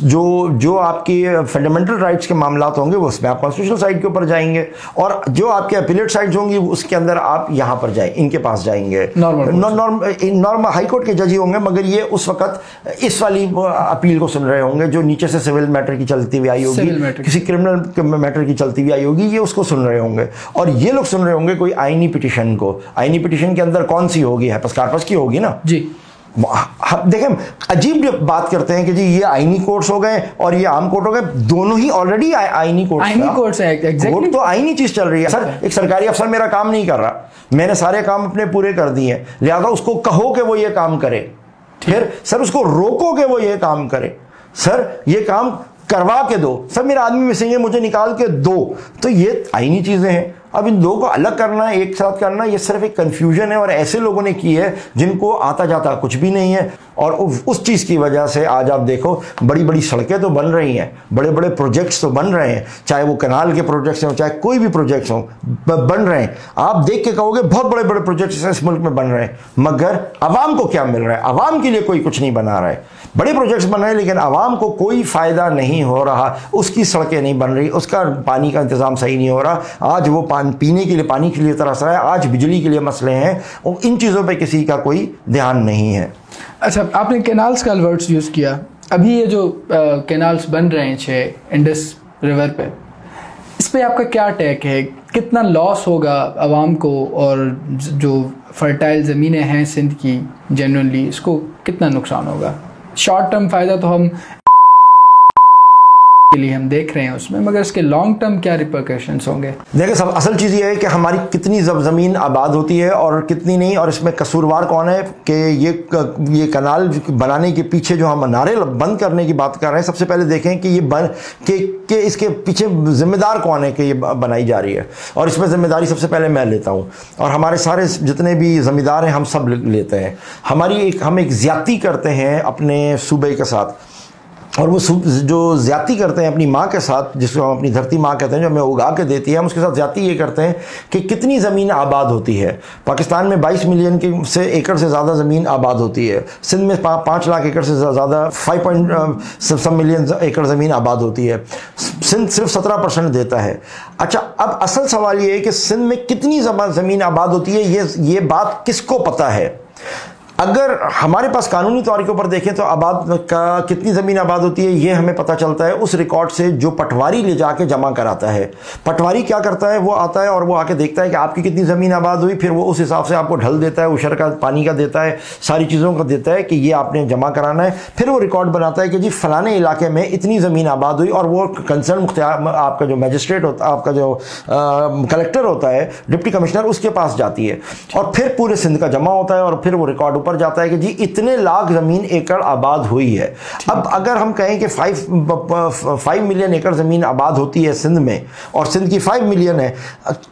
जो आपके फंडामेंटल राइट्स के मामला होंगे वो उसमें आप कॉन्स्टिट्यूशनल साइड के ऊपर जाएंगे, और जो आपके अपीलेट साइड्स होंगी उसके अंदर आप यहाँ पर जाए, इनके पास जाएंगे। नॉर्मल हाई कोर्ट के जज ही होंगे, मगर ये उस वक्त इस वाली अपील को सुन रहे होंगे जो नीचे से सिविल मैटर की चलती हुई आई होगी, किसी क्रिमिनल मैटर की चलती हुई आई होगी, ये उसको सुन रहे होंगे। और ये लोग सुन रहे होंगे कोई आईनी पिटीशन को। आईनी पिटीशन के अंदर कौन सी होगी? हाइपस कार्पस की होगी ना जी। देखें, अजीब बात करते हैं कि जी ये आईनी कोर्ट्स हो गए और ये आम कोर्ट हो गए। दोनों ही ऑलरेडी आईनी कोर्ट्स है। कोर्ट तो आईनी चीज चल रही है। सर, एक सरकारी अफसर मेरा काम नहीं कर रहा, मैंने सारे काम अपने पूरे कर दिए, लिहाजा उसको कहो कि वो ये काम करे। फिर सर उसको रोको कि वो ये काम करे, सर ये काम करवा के दो, सर मेरा आदमी मिसिंग है मुझे निकाल के दो। तो ये आईनी चीजें हैं। अब इन दो को अलग करना, एक साथ करना, ये सिर्फ एक कंफ्यूजन है और ऐसे लोगों ने की है जिनको आता जाता कुछ भी नहीं है। और उस चीज़ की वजह से आज आप देखो बड़ी बड़ी सड़कें तो बन रही हैं, बड़े बड़े प्रोजेक्ट्स तो बन रहे हैं, चाहे वो कनाल के प्रोजेक्ट्स हों, चाहे कोई भी प्रोजेक्ट्स हों, बन रहे हैं। आप देख के कहोगे बहुत बड़े बड़े प्रोजेक्ट्स इस मुल्क में बन रहे हैं, मगर आवाम को क्या मिल रहा है? आवाम के लिए कोई कुछ नहीं बना रहा है। बड़े प्रोजेक्ट्स बन रहे हैं लेकिन आवाम को कोई फ़ायदा नहीं हो रहा। उसकी सड़कें नहीं बन रही, उसका पानी का इंतज़ाम सही नहीं हो रहा। आज वो पीने के लिए पानी के लिए तरस रहा है, आज बिजली के लिए मसले हैं, और इन चीज़ों पे किसी का कोई ध्यान नहीं है। अच्छा, आपने कैनाल्स का वर्ड्स यूज़ किया। अभी ये जो कैनाल्स बन रहे हैं 6 इंडस रिवर पे, इस पे आपका क्या टेक है? कितना लॉस होगा आवाम को, और जो फर्टाइल ज़मीनें हैं सिंध की जेन्युइनली, इसको कितना नुकसान होगा? शॉर्ट टर्म फ़ायदा तो हम के लिए हम देख रहे हैं उसमें, मगर इसके लॉन्ग टर्म क्या रिपरकशंस होंगे? देखिए, सब असल चीज़ ये है कि हमारी कितनी ज़मीन आबाद होती है और कितनी नहीं, और इसमें कसूरवार कौन है कि ये कनाल बनाने के पीछे जो हम नारे बंद करने की बात कर रहे हैं, सबसे पहले देखें कि ये इसके पीछे ज़िम्मेदार कौन है कि ये बनाई जा रही है। और इसमें ज़िम्मेदारी सबसे पहले मैं लेता हूँ, और हमारे सारे जितने भी ज़मींदार हैं हम सब लेते हैं। हम एक ज़्यादती करते हैं अपने सूबे के साथ, और वो जो ज़्यादती करते हैं अपनी माँ के साथ, जिसको हम अपनी धरती माँ कहते हैं, जो हमें उगा के देती है, हम उसके साथ ज़्यादती ये करते हैं कि कितनी ज़मीन आबाद होती है। पाकिस्तान में 22 मिलियन एकड़ से ज़्यादा ज़मीन आबाद होती है। सिंध में 5 लाख एकड़ से ज़्यादा 5 मिलियन एकड़ ज़मीन आबाद होती है। सिंध सिर्फ 17% देता है। अच्छा, अब असल सवाल ये है कि सिंध में कितनी ज़मीन आबाद होती है, ये बात किसको पता है? अगर हमारे पास कानूनी तौर के ऊपर देखें तो आबाद का कितनी ज़मीन आबाद होती है ये हमें पता चलता है उस रिकॉर्ड से जो पटवारी ले जाके जमा कराता है। पटवारी क्या करता है, वो आता है और वो आके देखता है कि आपकी कितनी ज़मीन आबाद हुई, फिर वो उस हिसाब से आपको ढल देता है, उशर का, पानी का देता है, सारी चीज़ों का देता है कि ये आपने जमा कराना है। फिर वो रिकॉर्ड बनाता है कि जी फ़लाने इलाके में इतनी ज़मीन आबाद हुई, और वो कंसर्न मुख्तियार आपका जो मजिस्ट्रेट होता है, आपका जो कलेक्टर होता है, डिप्टी कमिश्नर, उसके पास जाती है, और फिर पूरे सिंध का जमा होता है, और फिर वो रिकॉर्ड ऊपर जाता है कि जी इतने लाख ज़मीन एकड़ आबाद हुई है। अब अगर हम कहें कि 5 मिलियन एकड़ ज़मीन आबाद होती है सिंध में, और सिंध की 5 मिलियन है,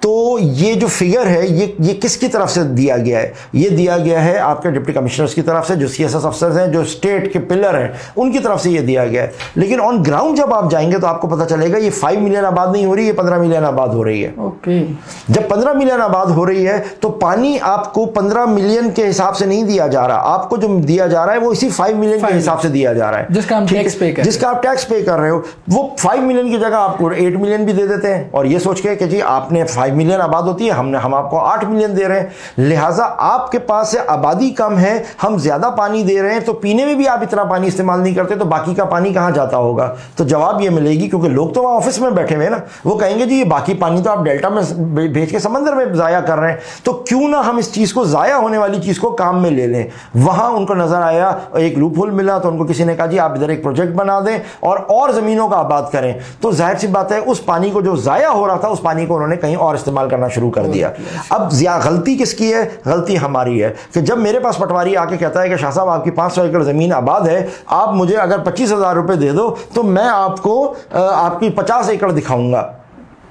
तो ये जो फिगर है ये किसकी तरफ से दिया गया है? ये दिया गया है आपके डिप्टी कमिश्नर्स की तरफ से, जो CSS अफसर्स हैं, जो स्टेट के पिलर हैं, उनकी तरफ से ये दिया गया है। लेकिन ऑन ग्राउंड जब आप जाएंगे तो आपको पता चलेगा ये 5 मिलियन आबाद नहीं हो रही, ये 15 मिलियन आबाद हो रही है। ओके। जब 15 मिलियन आबाद हो रही है तो पानी आपको 15 मिलियन के हिसाब से नहीं दिया दिया जा रहा, आपको जो दिया जा रहा है वो इसी 5 मिलियन के हिसाब से दिया जा रहा है, जिसका हम टैक्स पे कर, जिसका आप टैक्स पे कर रहे हो। वो 5 मिलियन की जगह आपको 8 मिलियन भी दे देते हैं, और ये सोच के कि जी आपने 5 मिलियन आबाद होती है, हम आपको 8 मिलियन दे रहे हैं, लिहाजा आपके पास से आबादी कम है, हम ज्यादा पानी दे रहे हैं, तो पीने में भी आप इतना पानी इस्तेमाल नहीं करते, तो बाकी का पानी कहां जाता होगा? तो जवाब ये मिलेगी, क्योंकि लोग तो वहां ऑफिस में बैठे हुए हैं ना, वो कहेंगे जी ये बाकी पानी तो आप डेल्टा में भेज के समंदर में जाया कर रहे हैं, तो क्यों ना हम इस चीज को, जाया होने वाली चीज को काम में ले लें। वहां उनको नजर आया, एक लूप होल मिला, तो उनको किसी ने कहा जी आप इधर एक प्रोजेक्ट बना दें और जमीनों का आबाद करें। तो जाहिर सी बात है उस पानी को जो जाया हो रहा था, उस पानी को उन्होंने कहीं और इस्तेमाल करना शुरू कर दिया। अब गलती किसकी है? गलती हमारी है कि जब मेरे पास पटवारी आके कहता है कि शाह साहब आपकी 500 एकड़ जमीन आबाद है, आप मुझे अगर 25,000 रुपए दे दो तो मैं आपको आपकी 50 एकड़ दिखाऊंगा।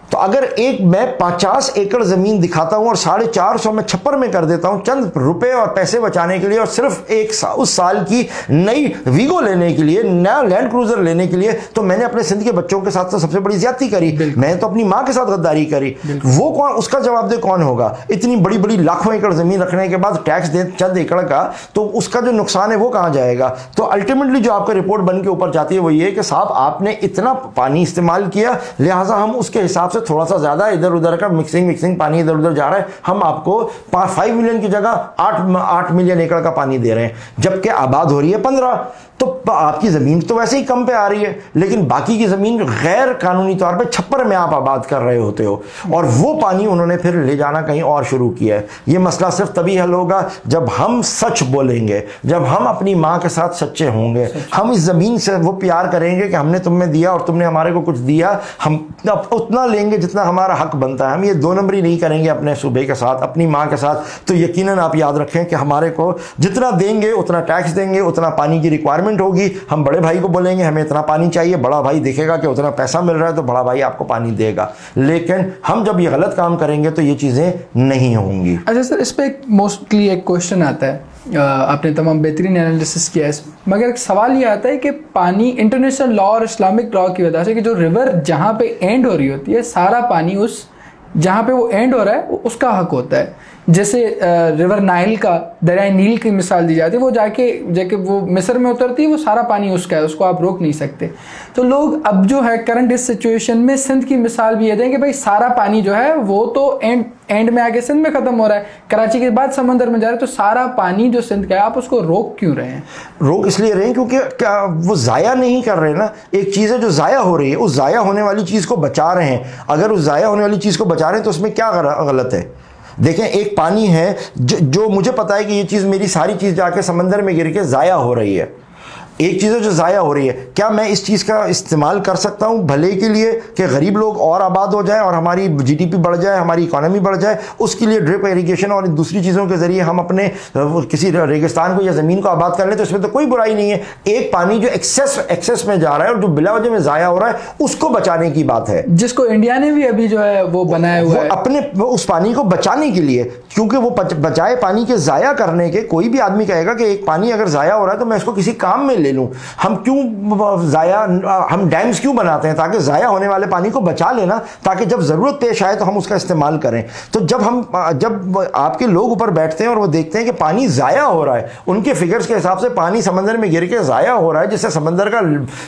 तो अगर मैं 50 एकड़ जमीन दिखाता हूं और 450 में छप्पर में कर देता हूं चंद रुपए और पैसे बचाने के लिए, और सिर्फ उस साल की नई वीगो लेने के लिए, नया लैंड क्रूजर लेने के लिए, तो मैंने अपने सिंध के बच्चों के साथ तो सबसे बड़ी ज्यादती करी, मैं तो अपनी मां के साथ गद्दारी करी। वो कौन, उसका जवाब दे कौन होगा? इतनी बड़ी बड़ी लाखों एकड़ जमीन रखने के बाद टैक्स दे चंद एकड़ का, तो उसका जो नुकसान है वो कहां जाएगा? तो अल्टीमेटली जो आपका रिपोर्ट बन के ऊपर जाती है वो ये कि साहब आपने इतना पानी इस्तेमाल किया, लिहाजा हम उसके हिसाब से थोड़ा सा ज्यादा इधर उधर का मिक्सिंग पानी इधर उधर जा रहा है, हम आपको 5 मिलियन की जगह 8 मिलियन एकड़ का पानी दे रहे हैं, जबकि आबाद हो रही है 15। तो आपकी जमीन तो वैसे ही कम पे आ रही है, लेकिन बाकी की जमीन गैर कानूनी तौर पे छप्पर में आप आबाद कर रहे होते हो, और वो पानी उन्होंने फिर ले जाना कहीं और शुरू किया है। ये मसला सिर्फ तभी हल होगा जब हम सच बोलेंगे, जब हम अपनी मां के साथ सच्चे होंगे, हम इस जमीन से वो प्यार करेंगे कि हमने तुम्हें दिया और तुमने हमारे को कुछ दिया, हम उतना लेंगे जितना हमारा हक बनता है। हम ये 2 नंबरी नहीं करेंगे अपने सूबे के साथ, अपनी मां के साथ। तो यकीनन आप याद रखें कि हमारे को जितना देंगे उतना टैक्स देंगे, उतना पानी की रिक्वायरमेंट होगी। हम बड़े भाई को बोलेंगे हमें इतना पानी चाहिए, बड़ा भाई देखेगा कि उतना पैसा मिल रहा है तो बड़ा भाई आपको पानी देगा। लेकिन हम जब ये गलत काम करेंगे तो ये चीजें नहीं होंगी। अच्छा सर, इस पे मोस्टली एक क्वेश्चन आता है, आपने तमाम बेहतरीन एनालिसिस किया है, मगर एक सवाल ये आता है कि पानी इंटरनेशनल लॉ और इस्लामिक लॉ की वजह से कि जो रिवर जहाँ पे एंड हो रही होती है, सारा पानी उस जहाँ पे वो एंड हो रहा है उसका हक होता है। जैसे रिवर नाइल का, दरिया नील की मिसाल दी जाती है, वो जाके वो मिस्र में उतरती है, वो सारा पानी उसका है, उसको आप रोक नहीं सकते। तो लोग अब जो है करंट इस सिचुएशन में सिंध की मिसाल भी ये दें कि भाई सारा पानी जो है वो तो एंड में आके सिंध में खत्म हो रहा है, कराची के बाद समंदर में जा रहा है, तो सारा पानी जो सिंध का है आप उसको रोक क्यों रहे हैं? रोक इसलिए रहे हैं क्योंकि क्या वो जाया नहीं कर रहे ना। एक चीज़ है जो जाया हो रही है, उस जाया होने वाली चीज़ को बचा रहे हैं। अगर उस जाया होने वाली चीज़ को बचा रहे हैं तो उसमें क्या गलत है? देखें, एक पानी है जो मुझे पता है कि ये चीज़, मेरी सारी चीज़ जाके समंदर में गिर के ज़ाया हो रही है। एक चीज़ है जो ज़ाया हो रही है, क्या मैं इस चीज़ का इस्तेमाल कर सकता हूँ भले के लिए कि गरीब लोग और आबाद हो जाए और हमारी जीडीपी बढ़ जाए, हमारी इकोनॉमी बढ़ जाए? उसके लिए ड्रिप इरिगेशन और दूसरी चीज़ों के ज़रिए हम अपने किसी रेगिस्तान को या ज़मीन को आबाद कर लें तो इसमें तो कोई बुराई नहीं है। एक पानी जो एक्सेस में जा रहा है और जो बिला वजह में ज़ाया हो रहा है, उसको बचाने की बात है, जिसको इंडिया ने भी अभी जो है वो बनाया हुआ है अपने उस पानी को बचाने के लिए। क्योंकि वो बचाए पानी के ज़ाया करने के, कोई भी आदमी कहेगा कि एक पानी अगर ज़ाया हो रहा है तो मैं इसको किसी काम में ले लूँ। हम हम डैम्स क्यों बनाते हैं? ताकि ज़ाया होने वाले पानी को बचा लेना, ताकि जब ज़रूरत पेश आए तो हम उसका इस्तेमाल करें। तो जब आपके लोग ऊपर बैठते हैं और वो देखते हैं कि पानी ज़ाया हो रहा है, उनके फिगर्स के हिसाब से पानी समंदर में गिर के ज़ाया हो रहा है, जिससे समंदर का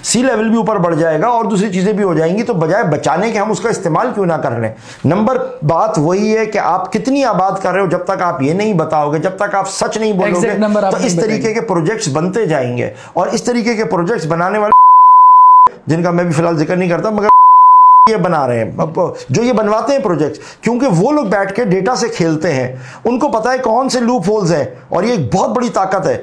सी लेवल भी ऊपर बढ़ जाएगा और दूसरी चीज़ें भी हो जाएंगी, तो बजाय बचाने के हम उसका इस्तेमाल क्यों ना कर लें? नंबर बात वही है कि आप कितनी आबाद कर रहे हो, जब तक आप ये नहीं बताओगे, जब तक आप सच नहीं बोलोगे, तो इस तरीके के प्रोजेक्ट्स बनते जाएंगे। और इस तरीके के प्रोजेक्ट्स बनाने वाले, जिनका मैं भी फिलहाल जिक्र नहीं करता, मगर ये बना रहे हैं, जो ये बनवाते हैं प्रोजेक्ट्स, क्योंकि वो लोग बैठ के डेटा से खेलते हैं, उनको पता है कौन से लूप होल्स हैं, और ये एक बहुत बड़ी ताकत है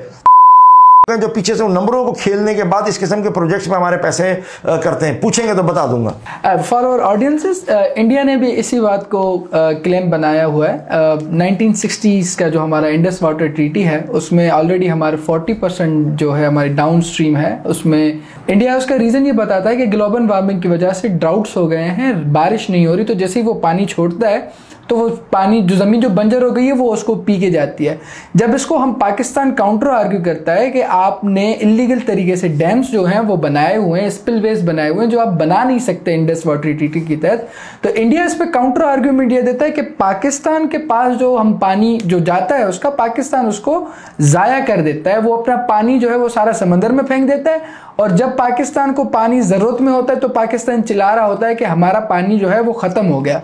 जो पीछे से उन नंबरों को खेलने के बाद इस किस्म के प्रोजेक्ट्स में हमारे पैसे करते हैं। पूछेंगे तो बता दूंगा। फॉर आवर ऑडियंसेस, इंडिया ने भी इसी बात को क्लेम बनाया हुआ है। 1960s का जो हमारा इंडस वाटर ट्रीटी है, उसमें ऑलरेडी हमारे 40% जो है हमारी डाउन स्ट्रीम है, उसमें इंडिया उसका रीज़न ये बताता है कि ग्लोबल वार्मिंग की वजह से ड्राउट्स हो गए हैं, बारिश नहीं हो रही, तो जैसे ही वो पानी छोड़ता है तो वो पानी जो ज़मीन जो बंजर हो गई है वो उसको पी के जाती है। जब इसको हम पाकिस्तान काउंटर आर्ग्यू करता है कि आपने इलीगल तरीके से डैम्स जो हैं वो बनाए हुए हैं, स्पिलवेज बनाए हुए हैं जो आप बना नहीं सकते इंडस वाटर ट्रीटी के तहत, तो इंडिया इस पर काउंटर आर्ग्यूमेंट ये देता है कि पाकिस्तान के पास जो हम पानी जो जाता है उसका पाकिस्तान उसको ज़ाया कर देता है, वो अपना पानी जो है वो सारा समंदर में फेंक देता है, और जब पाकिस्तान को पानी ज़रूरत में होता है तो पाकिस्तान चिल्ला रहा होता है कि हमारा पानी जो है वो ख़त्म हो गया।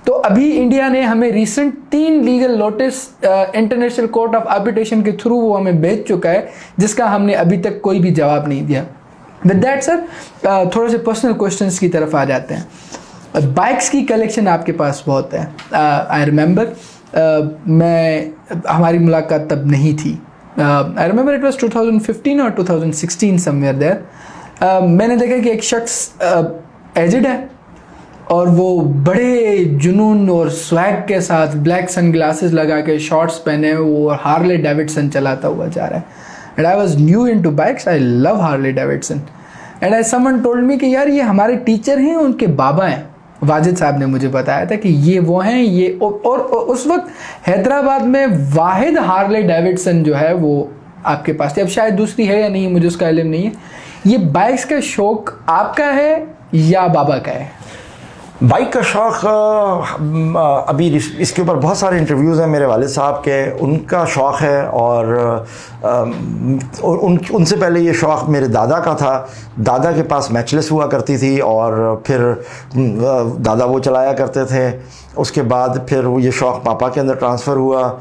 तो अभी इंडिया ने हमें recent 3 legal notice international court of arbitration के थ्रू वो हमें भेज चुका है, जिसका हमने अभी तक कोई भी जवाब नहीं दिया। विद दैट सर, थोड़े से पर्सनल क्वेश्चंस की तरफ आ जाते हैं। बाइक्स की कलेक्शन आपके पास बहुत है। आई रिमेंबर हमारी मुलाकात तब नहीं थी। आई रिमेंबर इट वॉज 2015 और 2016 समवेयर देयर। मैंने देखा कि एक शख्स एजिड है और वो बड़े जुनून और स्वैग के साथ ब्लैक सन ग्लासेस लगा के शॉर्ट्स पहने वो हार्ले डेविडसन चलाता हुआ जा रहा है। And I was new into bikes, I love Harley Davidson, and I someone told me कि यार ये हमारे टीचर हैं, उनके बाबा हैं। वाजिद साहब ने मुझे बताया था कि ये वो हैं, ये और उस वक्त हैदराबाद में वाहिद हार्ले डेविडसन जो है वो आपके पास थी। अब शायद दूसरी है या नहीं, मुझे उसका इल्म नहीं है। ये बाइक्स का शौक आपका है या बाबा का है? बाइक का शौक़ अभी इसके ऊपर बहुत सारे इंटरव्यूज़ हैं मेरे वालिद साहब के, उनका शौक़ है, और उनसे पहले ये शौक़ मेरे दादा का था। दादा के पास मैचलेस हुआ करती थी और फिर दादा वो चलाया करते थे। उसके बाद फिर ये शौक़ पापा के अंदर ट्रांसफ़र हुआ।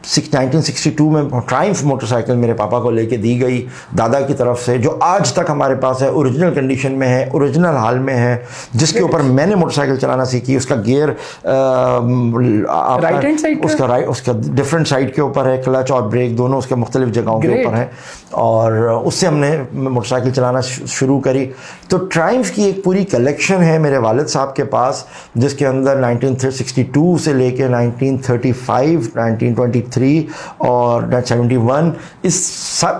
1962 में ट्रायम्फ मोटरसाइकिल मेरे पापा को लेके दी गई दादा की तरफ से, जो आज तक हमारे पास है, ओरिजिनल कंडीशन में है, ओरिजिनल हाल में है, जिसके ऊपर मैंने मोटरसाइकिल चलाना सीखी। उसका गियर राइट हैंड साइड, उसका डिफरेंट साइड के ऊपर है, क्लच और ब्रेक दोनों उसके मुख्तलिफ जगहों के ऊपर है, और उससे हमने मोटरसाइकिल चलाना शुरू करी। तो ट्रायम्फ की एक पूरी कलेक्शन है मेरे वालिद साहब के पास, जिसके अंदर 1962 से लेके 1935, 1923 और 1971 इस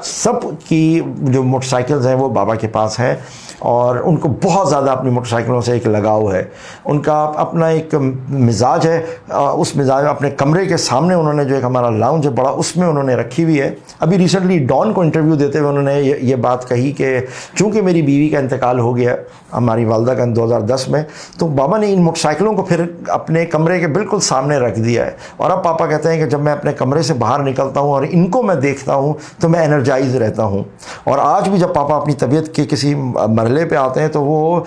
सब की जो मोटरसाइकिल्स हैं वो बाबा के पास हैं, और उनको बहुत ज़्यादा अपनी मोटरसाइकिलों से एक लगाव है। उनका अपना एक मिजाज है, उस मिजाज में अपने कमरे के सामने उन्होंने जो एक हमारा लाउंज है बड़ा, उसमें उन्होंने रखी हुई है। अभी रिसेंटली डॉन को इंटरव्यू देते हुए उन्होंने ये बात कही कि चूँकि मेरी बीवी का इंतकाल हो गया, हमारी वालदा का 2010 में, तो बाबा ने इन मोटरसाइकिलों को फिर अपने कमरे के बिल्कुल सामने रख दिया है। और अब पापा कहते हैं कि जब मैं अपने कमरे से बाहर निकलता हूँ और इनको मैं देखता हूँ तो मैं एनर्जाइज रहता हूँ। और आज भी जब पापा अपनी तबीयत के किसी मरहले पे आते हैं तो वो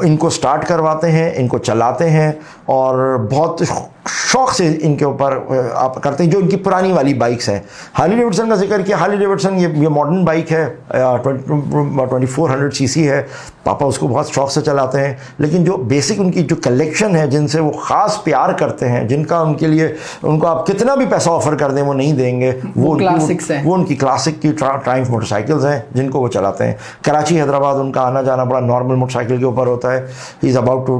इनको स्टार्ट करवाते हैं, इनको चलाते हैं, और बहुत शौक़ से इनके ऊपर आप करते हैं। जो इनकी पुरानी वाली बाइक्स हैं, हार्ले डेविडसन का जिक्र किया, हार्ले डेविडसन ये मॉडर्न बाइक है, 2400 सीसी है। पापा उसको बहुत शौक़ से चलाते हैं, लेकिन जो बेसिक उनकी जो कलेक्शन है, जिनसे वो ख़ास प्यार करते हैं, जिनका उनके लिए उनको आप कितना भी पैसा ऑफ़र कर दें वो नहीं देंगे, वो क्लासिक्स हैं, वो उनकी क्लासिक की ट्रायम्फ मोटरसाइकिल्स हैं जिनको वो चलाते हैं। कराची हैदराबाद उनका आना जाना बड़ा नॉर्मल मोटरसाइकिल के ऊपर होता है। ही इज़ अबाउट टू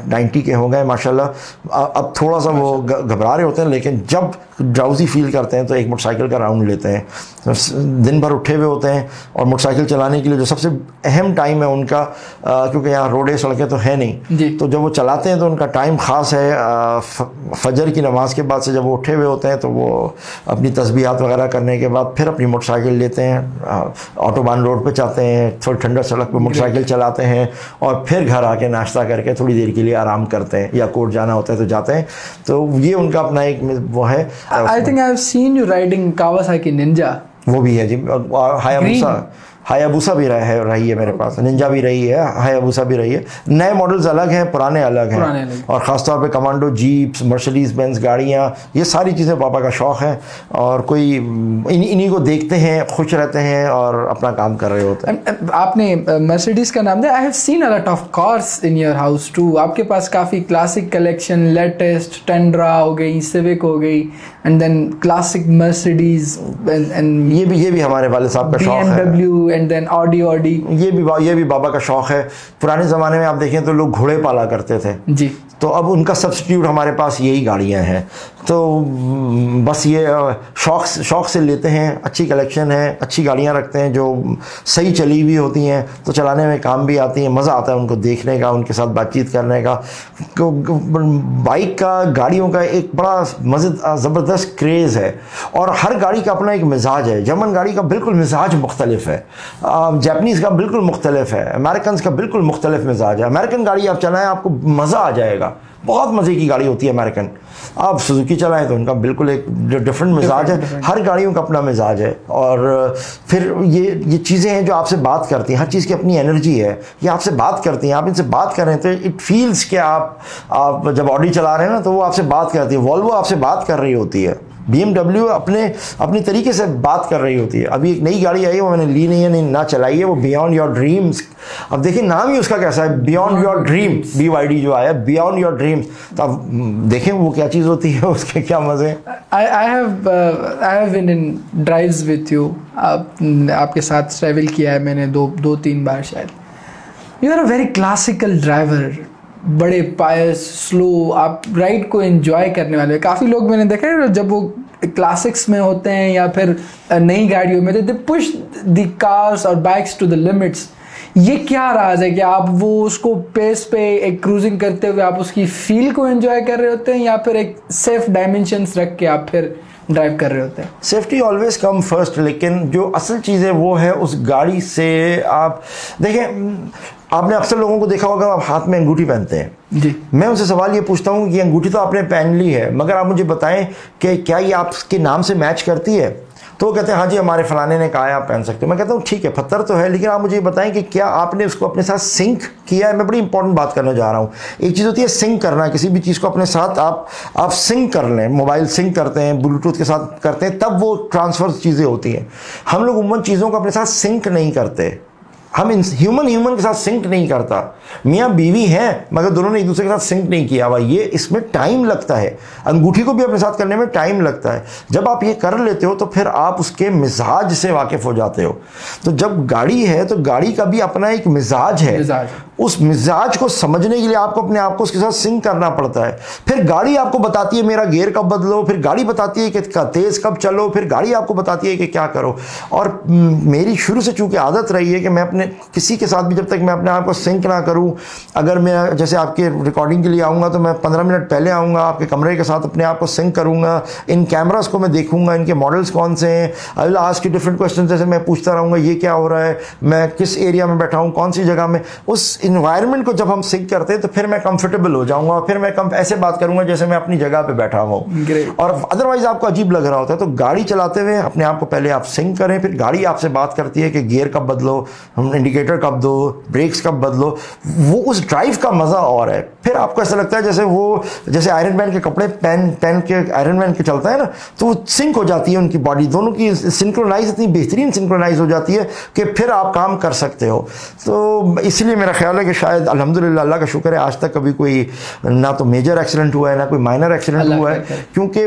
90 के हो गए माशाल्लाह। अब थोड़ा सा वो घबरा रहे होते हैं, लेकिन जब ड्राउजी फील करते हैं तो एक मोटरसाइकिल का राउंड लेते हैं। दिन भर उठे हुए होते हैं, और मोटरसाइकिल चलाने के लिए जो सबसे अहम टाइम है उनका, क्योंकि यहाँ रोडें सड़कें तो है नहीं, तो जब वो चलाते हैं तो उनका टाइम ख़ास है। फजर की नमाज के बाद से जब वो उठे हुए होते हैं तो वो अपनी तस्बीहात वगैरह करने के बाद फिर अपनी मोटरसाइकिल लेते हैं, ऑटोबान रोड पर जाते हैं, थोड़ी ठंडा सड़क पर मोटरसाइकिल चलाते हैं, और फिर घर आके नाश्ता करके थोड़ी देर के लिए आराम करते हैं, या कोर्ट जाना होता है तो जाते हैं। तो ये उनका अपना एक वो है। I think I have seen you riding Kawasaki Ninja. वो भी है जी, हायाबुसा भी रही है मेरे पास, निंजा भी रही है, हायाबुसा भी रही है। नए मॉडल्स अलग हैं, पुराने अलग हैं, और ख़ासतौर पे कमांडो, जीप्स, मर्सिडीज़ बेंज गाड़ियाँ, ये सारी चीज़ें पापा का शौक़ है, और कोई इन्हीं को देखते हैं, खुश रहते हैं और अपना काम कर रहे होते हैं। आपने मर्सिडीज़ का नाम दिया। I have seen a lot of cars in your house too. आपके पास काफ़ी क्लासिक कलेक्शन, लेटेस्ट टंड्रा हो गई, सिविक हो गई, and then classic Mercedes, and ये भी हमारे वाले साहब का शौक़ है। BMW and then Audi. ये भी बाबा का शौक़ है। पुराने ज़माने में आप देखें तो लोग घोड़े पाला करते थे जी, तो अब उनका सब्स्टिट्यूट हमारे पास यही गाड़ियाँ हैं। तो बस ये शौक़ से लेते हैं, अच्छी कलेक्शन है, अच्छी गाड़ियाँ रखते हैं जो सही चली हुई होती हैं तो चलाने में काम भी आती हैं, मज़ा आता है उनको देखने का, उनके साथ बातचीत करने का। बाइक का, गाड़ियों का एक बड़ा ज़बरदस्त क्रेज़ है और हर गाड़ी का अपना एक मिजाज है। जर्मन गाड़ी का बिल्कुल मिजाज मुख्तलिफ है, जापानीज़ का बिल्कुल मुख्तलिफ है, अमेरिकन का बिल्कुल मुख्तलिफ मिजाज है। अमेरिकन गाड़ी आप चलाएं आपको मज़ा आ जाएगा, बहुत मज़े की गाड़ी होती है अमेरिकन। आप सुजुकी चलाएं तो उनका बिल्कुल एक डिफरेंट मिजाज है, हर गाड़ियों का अपना मिजाज है। और फिर ये चीज़ें हैं जो आपसे बात करती हैं, हर चीज़ की अपनी एनर्जी है, ये आपसे बात करती हैं। आप इनसे बात कर रहे हैं तो इट फील्स कि आप जब ऑडी चला रहे हैं ना तो वो आपसे बात करती है, वॉल्वो आपसे बात कर रही होती है, BMW अपने तरीके से बात कर रही होती है। अभी एक नई गाड़ी आई है, वो मैंने ली नहीं है, नहीं ना चलाई है, वो बियॉन्ड योर ड्रीम्स। अब देखिए नाम ही उसका कैसा है, बियॉन्ड योर ड्रीम, BYD जो आया, बियॉन्ड योर ड्रीम्स। तो अब देखें वो क्या चीज़ होती है, उसके क्या मज़े। I have been in drives with you, आपके साथ ट्रैवल किया है मैंने दो तीन बार शायद। You are a very classical driver, बड़े पायस, स्लो, आप राइड को एंजॉय करने वाले। काफ़ी लोग मैंने देखा है जब वो क्लासिक्स में होते हैं या फिर नई गाड़ियों में, दे पुश द कार्स और बाइक्स टू द लिमिट्स। ये क्या राज है कि आप वो उसको पेस पे एक क्रूजिंग करते हुए आप उसकी फील को एंजॉय कर रहे होते हैं या फिर एक सेफ डायमेंशंस रख के आप फिर ड्राइव कर रहे होते हैं? सेफ्टी ऑलवेज कम फर्स्ट, लेकिन जो असल चीज़ है वो है उस गाड़ी से आप देखें। आपने अक्सर लोगों को देखा होगा, आप हाथ में अंगूठी पहनते हैं जी। मैं उनसे सवाल ये पूछता हूँ कि अंगूठी तो आपने पहन ली है, मगर आप मुझे बताएं कि क्या ये आपके नाम से मैच करती है? तो वो कहते हैं हाँ जी हमारे फलाने ने कहा है आप पहन सकते हो। मैं कहता हूँ ठीक है, पत्थर तो है, लेकिन आप मुझे बताएं कि क्या आपने उसको अपने साथ सिंक किया है? मैं बड़ी इंपॉर्टेंट बात करने जा रहा हूँ। एक चीज़ होती है सिंक करना, किसी भी चीज़ को अपने साथ आप सिंक कर लें, मोबाइल सिंक करते हैं, ब्लूटूथ के साथ करते हैं, तब वो ट्रांसफर चीज़ें होती हैं। हम लोग उम्मन चीज़ों को अपने साथ सिंक नहीं करते, हम ह्यूमन के साथ सिंक नहीं करता। मियाँ बीवी हैं मगर दोनों ने एक दूसरे के साथ सिंक नहीं किया हुआ, ये इसमें टाइम लगता है। अंगूठी को भी अपने साथ करने में टाइम लगता है। जब आप ये कर लेते हो तो फिर आप उसके मिजाज से वाकिफ़ हो जाते हो। तो जब गाड़ी है तो गाड़ी का भी अपना एक मिजाज है, उस मिजाज को समझने के लिए आपको अपने आप को उसके साथ सिंक करना पड़ता है। फिर गाड़ी आपको बताती है मेरा गियर कब बदलो, फिर गाड़ी बताती है कि तेज़ कब चलो, फिर गाड़ी आपको बताती है कि क्या करो। और मेरी शुरू से चूँकि आदत रही है कि मैं अपने किसी के साथ भी जब तक मैं अपने आप को सिंक ना करूं, अगर मैं जैसे आपके रिकॉर्डिंग के लिए आऊँगा तो मैं 15 मिनट पहले आऊँगा, आपके कमरे के साथ अपने आप को सिंक करूँगा, इन कैमरास को मैं देखूँगा, इनके मॉडल्स कौन से हैं, I will ask you different question, जैसे मैं पूछता रहूँगा ये क्या हो रहा है, मैं किस एरिया में बैठा हूँ, कौन सी जगह में। उस इन्वायरमेंट को जब हम सिंक करते हैं तो फिर मैं कंफर्टेबल हो जाऊँगा और फिर मैं ऐसे बात करूँगा जैसे मैं अपनी जगह पर बैठा हूँ। और अदरवाइज आपको अजीब लग रहा होता है। तो गाड़ी चलाते हुए अपने आप को पहले आप सिंक करें, फिर गाड़ी आपसे बात करती है कि गियर कब बदलो, हम इंडिकेटर कब दो, ब्रेक्स कब बदलो। वो उस ड्राइव का मज़ा और है। फिर आपको ऐसा लगता है जैसे आयरन मैन के कपड़े पहन के आयरन मैन के चलता है ना, तो वो सिंक हो जाती है उनकी बॉडी, दोनों की सिंक्रोनाइज, इतनी बेहतरीन सिंक्रोनाइज हो जाती है कि फिर आप काम कर सकते हो। तो इसलिए मेरा ख्याल है कि शायद अल्हम्दुलिल्लाह, अल्लाह का शुक्र है, आज तक कभी कोई ना तो मेजर एक्सीडेंट हुआ है ना कोई माइनर एक्सीडेंट हुआ है, क्योंकि